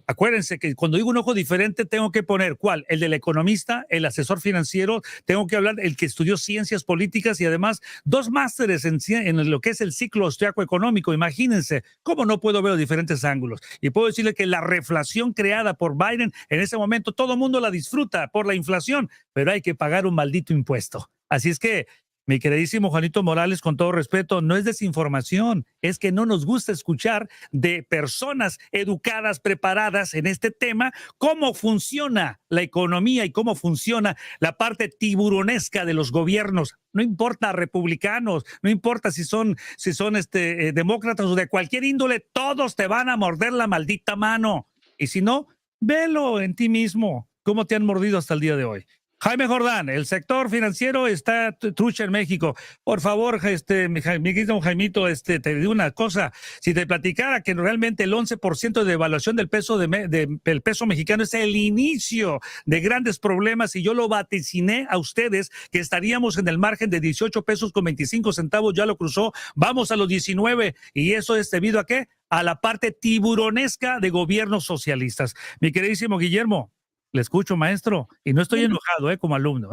Acuérdense que cuando digo un ojo diferente tengo que poner ¿cuál? El del economista, el asesor financiero, tengo que hablar el que estudió ciencias políticas y además 2 másteres en lo que es el ciclo austriaco económico. Imagínense cómo no puedo ver los diferentes ángulos. Y puedo decirle que la reflación creada por Biden en ese momento todo el mundo la disfruta por la inflación, pero hay que pagar un maldito impuesto. Así es que mi queridísimo Juanito Morales, con todo respeto, no es desinformación, es que no nos gusta escuchar de personas educadas, preparadas en este tema, cómo funciona la economía y cómo funciona la parte tiburonesca de los gobiernos. No importa republicanos, no importa si son demócratas o de cualquier índole, todos te van a morder la maldita mano. Y si no, velo en ti mismo, cómo te han mordido hasta el día de hoy. Jaime Jordán, el sector financiero está trucha en México. Por favor, mi querido Jaimito, te digo una cosa. Si te platicara que realmente el 11% de devaluación del peso del peso mexicano es el inicio de grandes problemas y yo lo vaticiné a ustedes que estaríamos en el margen de 18 pesos con 25 centavos, ya lo cruzó, vamos a los 19 y eso es debido a ¿qué? A la parte tiburonesca de gobiernos socialistas. Mi queridísimo Guillermo, le escucho, maestro, y no estoy enojado, como alumno,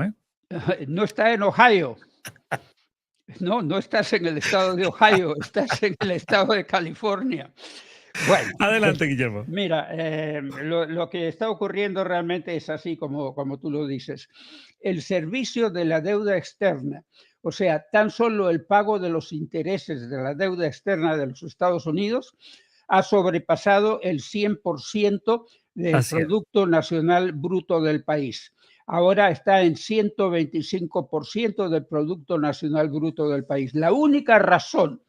No está en Ohio. No estás en el estado de Ohio, estás en el estado de California. Bueno, adelante, Guillermo. Mira, lo que está ocurriendo realmente es así como tú lo dices. El servicio de la deuda externa, o sea, tan solo el pago de los intereses de la deuda externa de los Estados Unidos, ha sobrepasado el 100% del Producto Nacional Bruto del país. Ahora está en 125% del Producto Nacional Bruto del país. La única razón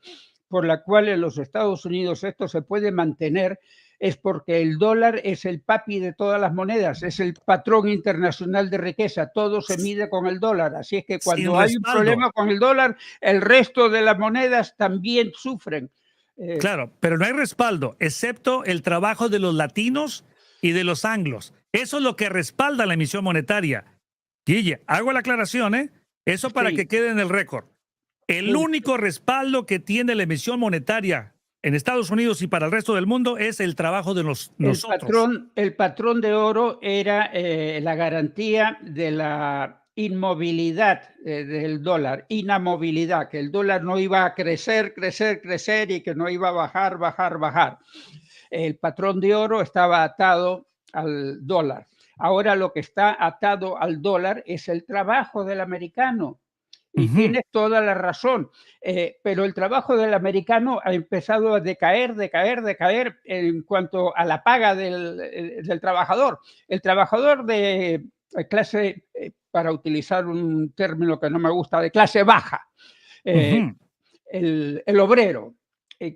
por la cual en los Estados Unidos esto se puede mantener es porque el dólar es el papi de todas las monedas, es el patrón internacional de riqueza, todo se mide con el dólar, así es que cuando hay un problema con el dólar, el resto de las monedas también sufren. Claro, pero no hay respaldo, excepto el trabajo de los latinos y de los anglos. Eso es lo que respalda la emisión monetaria. Guille, hago la aclaración, Eso para que quede en el récord. El único respaldo que tiene la emisión monetaria en Estados Unidos y para el resto del mundo es el trabajo de nosotros. El patrón de oro era la garantía de la inmovilidad del dólar, inamovilidad, que el dólar no iba a crecer y que no iba a bajar. El patrón de oro estaba atado al dólar. Ahora lo que está atado al dólar es el trabajo del americano. Y tienes toda la razón, pero el trabajo del americano ha empezado a decaer en cuanto a la paga del trabajador. El trabajador de clase, para utilizar un término que no me gusta, de clase baja, el obrero,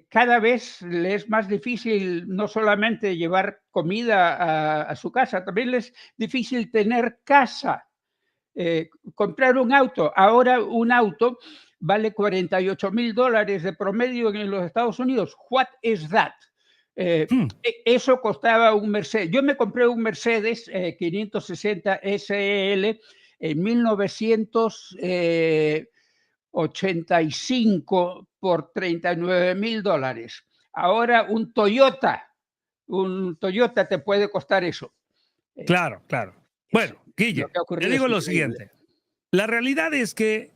cada vez le es más difícil no solamente llevar comida a su casa, también le es difícil tener casa. Comprar un auto. Ahora un auto vale $48,000 de promedio en los Estados Unidos. What is that? Eso costaba un Mercedes. Yo me compré un Mercedes 560 SL en 1985 por $39,000. Ahora un Toyota te puede costar eso. Claro. Bueno, Guille, te digo lo siguiente. La realidad es que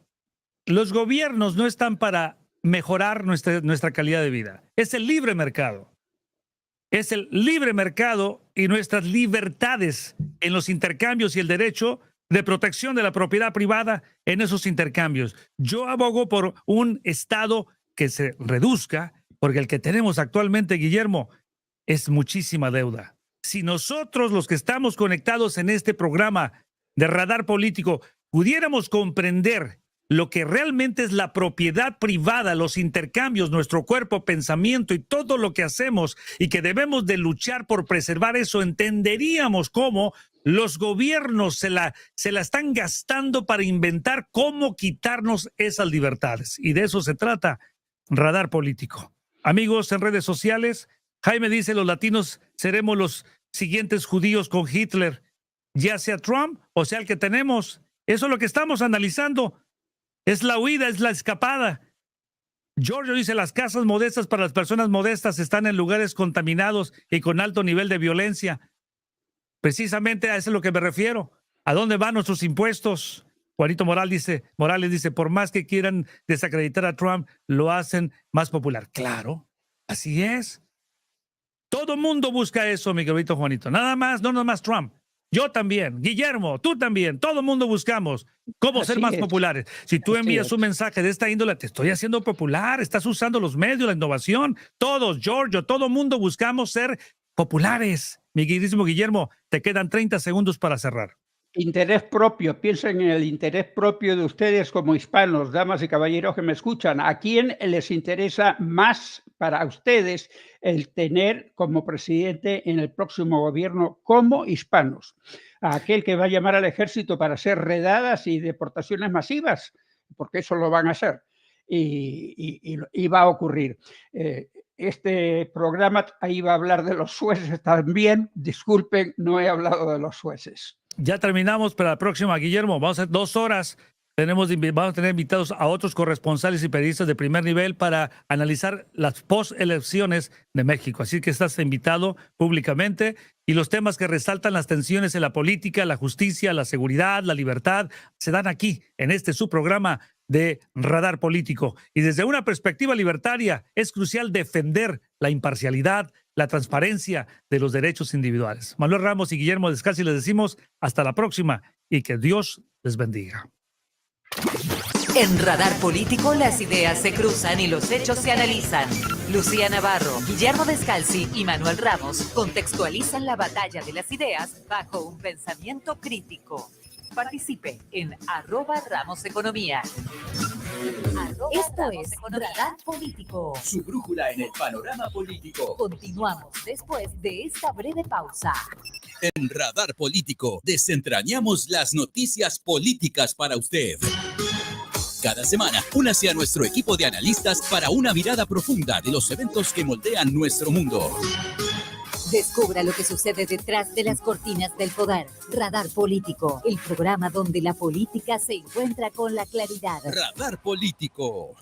los gobiernos no están para mejorar nuestra calidad de vida. Es el libre mercado. Es el libre mercado y nuestras libertades en los intercambios y el derecho de protección de la propiedad privada en esos intercambios. Yo abogo por un Estado que se reduzca, porque el que tenemos actualmente, Guillermo, es muchísima deuda. Si nosotros, los que estamos conectados en este programa de Radar Político, pudiéramos comprender lo que realmente es la propiedad privada, los intercambios, nuestro cuerpo, pensamiento y todo lo que hacemos y que debemos de luchar por preservar eso, entenderíamos cómo los gobiernos se la están gastando para inventar cómo quitarnos esas libertades. Y de eso se trata Radar Político. Amigos en redes sociales, Jaime dice, los latinos seremos los siguientes judíos con Hitler, ya sea Trump o sea el que tenemos. Eso es lo que estamos analizando. Es la huida, es la escapada. Giorgio dice, las casas modestas para las personas modestas están en lugares contaminados y con alto nivel de violencia. Precisamente a eso es lo que me refiero. ¿A dónde van nuestros impuestos? Juanito Morales dice, por más que quieran desacreditar a Trump, lo hacen más popular. Claro, así es. Todo mundo busca eso, mi querido Juanito. Nada más, no nada más Trump. Yo también, Guillermo, tú también, todo el mundo buscamos cómo ser más populares. Si tú envías un mensaje de esta índole, te estoy haciendo popular, estás usando los medios, la innovación, todos, Giorgio, todo el mundo buscamos ser populares. Mi queridísimo Guillermo, te quedan 30 segundos para cerrar. Interés propio, piensen en el interés propio de ustedes como hispanos, damas y caballeros que me escuchan. ¿A quién les interesa más para ustedes el tener como presidente en el próximo gobierno como hispanos? ¿A aquel que va a llamar al ejército para hacer redadas y deportaciones masivas? Porque eso lo van a hacer y va a ocurrir. Este programa iba a hablar de los jueces también. Disculpen, no he hablado de los jueces. Ya terminamos para la próxima, Guillermo. Vamos a hacer 2 horas. Vamos a tener invitados a otros corresponsales y periodistas de primer nivel para analizar las post-elecciones de México. Así que estás invitado públicamente. Y los temas que resaltan las tensiones en la política, la justicia, la seguridad, la libertad, se dan aquí, en este su programa de Radar Político. Y desde una perspectiva libertaria, es crucial defender la imparcialidad, la transparencia de los derechos individuales. Manuel Ramos y Guillermo Descalzi les decimos hasta la próxima y que Dios les bendiga. En Radar Político las ideas se cruzan y los hechos se analizan. Lucía Navarro, Guillermo Descalzi y Manuel Ramos contextualizan la batalla de las ideas bajo un pensamiento crítico. Participe en @RamosEconomía. Esto es Radar Político. Su brújula en el panorama político. Continuamos después de esta breve pausa. En Radar Político desentrañamos las noticias políticas para usted. Cada semana, únase a nuestro equipo de analistas para una mirada profunda de los eventos que moldean nuestro mundo. Descubra lo que sucede detrás de las cortinas del poder. Radar Político, el programa donde la política se encuentra con la claridad. Radar Político.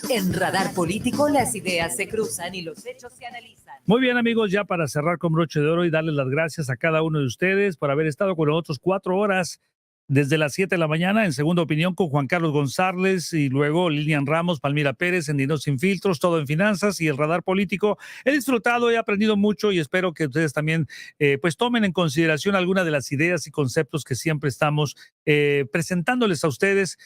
En Radar Político las ideas se cruzan y los hechos se analizan. Muy bien, amigos, ya para cerrar con broche de oro y darles las gracias a cada uno de ustedes por haber estado con nosotros 4 horas desde las 7 de la mañana en Segunda Opinión con Juan Carlos González y luego Lilian Ramos, Palmira Pérez en Dinero Sin Filtros, Todo en Finanzas y el Radar Político. He disfrutado, he aprendido mucho y espero que ustedes también pues tomen en consideración algunas de las ideas y conceptos que siempre estamos presentándoles a ustedes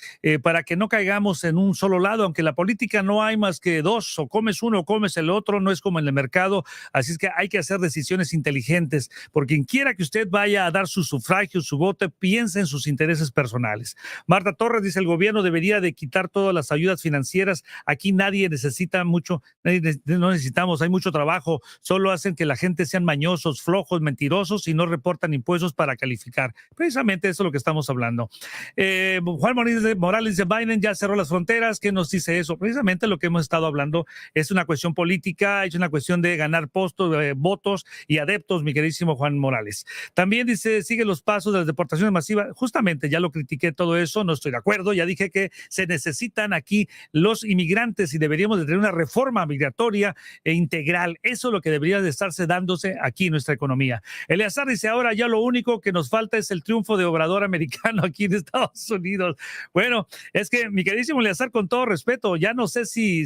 para que no caigamos en un solo lado, aunque la política no hay más que 2, o comes uno o comes el otro, no es como en el mercado, así es que hay que hacer decisiones inteligentes, porque quien quiera que usted vaya a dar su sufragio, su voto, piense en sus intereses personales. Marta Torres dice, el gobierno debería de quitar todas las ayudas financieras, aquí nadie necesita mucho, no necesitamos, hay mucho trabajo, solo hacen que la gente sean mañosos, flojos, mentirosos y no reportan impuestos para calificar. Precisamente eso es lo que estamos hablando. Juan Morales dice, Biden ya cerró las fronteras, ¿qué nos dice eso? Precisamente lo que hemos estado hablando es una cuestión política, es una cuestión de ganar votos y adeptos, mi queridísimo Juan Morales. También dice, sigue los pasos de las deportaciones masivas, justamente ya lo critiqué todo eso, no estoy de acuerdo, ya dije que se necesitan aquí los inmigrantes y deberíamos de tener una reforma migratoria e integral, eso es lo que debería de estarse dándose aquí en nuestra economía. Eleazar dice, ahora ya lo único que nos falta es el triunfo de Obrador americano aquí en Estados Unidos. Bueno, es que mi queridísimo Eleazar, con todo respeto, ya no sé si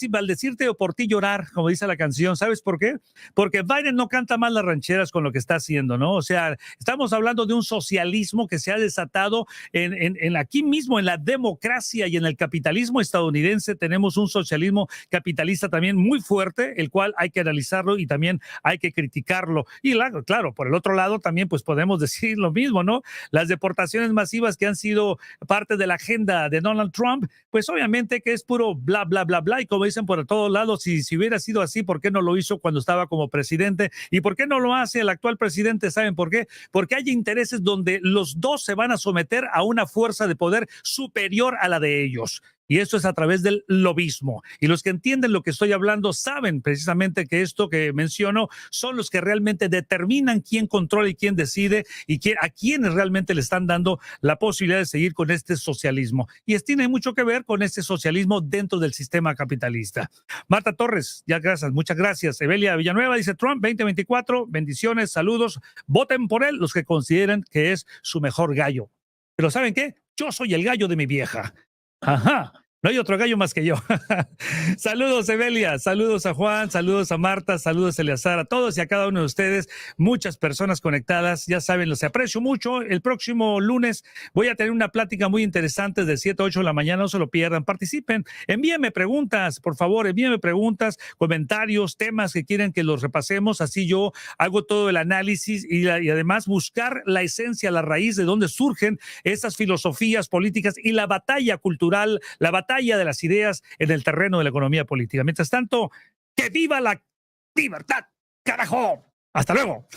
maldecirte o por ti llorar, como dice la canción. ¿Sabes por qué? Porque Biden no canta más las rancheras con lo que está haciendo, ¿no? O sea, estamos hablando de un socialismo que se ha desatado en aquí mismo, en la democracia y en el capitalismo estadounidense. Tenemos un socialismo capitalista también muy fuerte, el cual hay que analizarlo y también hay que criticarlo. Y claro, por el otro lado también pues podemos decir lo mismo, ¿no? Las deportaciones masivas que han sido parte de la agenda de Donald Trump, pues obviamente que es puro bla, bla, bla, bla, y como dicen por todos lados, si hubiera sido así, ¿por qué no lo hizo cuando estaba como presidente? ¿Y por qué no lo hace el actual presidente? ¿Saben por qué? Porque hay intereses donde los dos se van a someter a una fuerza de poder superior a la de ellos. y esto es a través del lobismo. Y los que entienden lo que estoy hablando saben precisamente que esto que menciono son los que realmente determinan quién controla y quién decide y a quiénes realmente le están dando la posibilidad de seguir con este socialismo. Y esto tiene mucho que ver con este socialismo dentro del sistema capitalista. Marta Torres, ya gracias, muchas gracias. Evelia Villanueva dice Trump 2024, bendiciones, saludos, voten por él los que consideren que es su mejor gallo. Pero ¿saben qué? Yo soy el gallo de mi vieja. Ajá. No hay otro gallo más que yo. Saludos, Evelia. Saludos a Juan. Saludos a Marta. Saludos a Eleazar. A todos y a cada uno de ustedes. Muchas personas conectadas. Ya saben, los aprecio mucho. El próximo lunes voy a tener una plática muy interesante de 7 a 8 de la mañana. No se lo pierdan. Participen. Envíenme preguntas, por favor. Envíenme preguntas, comentarios, temas que quieren que los repasemos. Así yo hago todo el análisis y además buscar la esencia, la raíz de dónde surgen esas filosofías políticas y la batalla cultural, la batalla de las ideas en el terreno de la economía política. Mientras tanto, ¡que viva la libertad! ¡Carajo! ¡Hasta luego!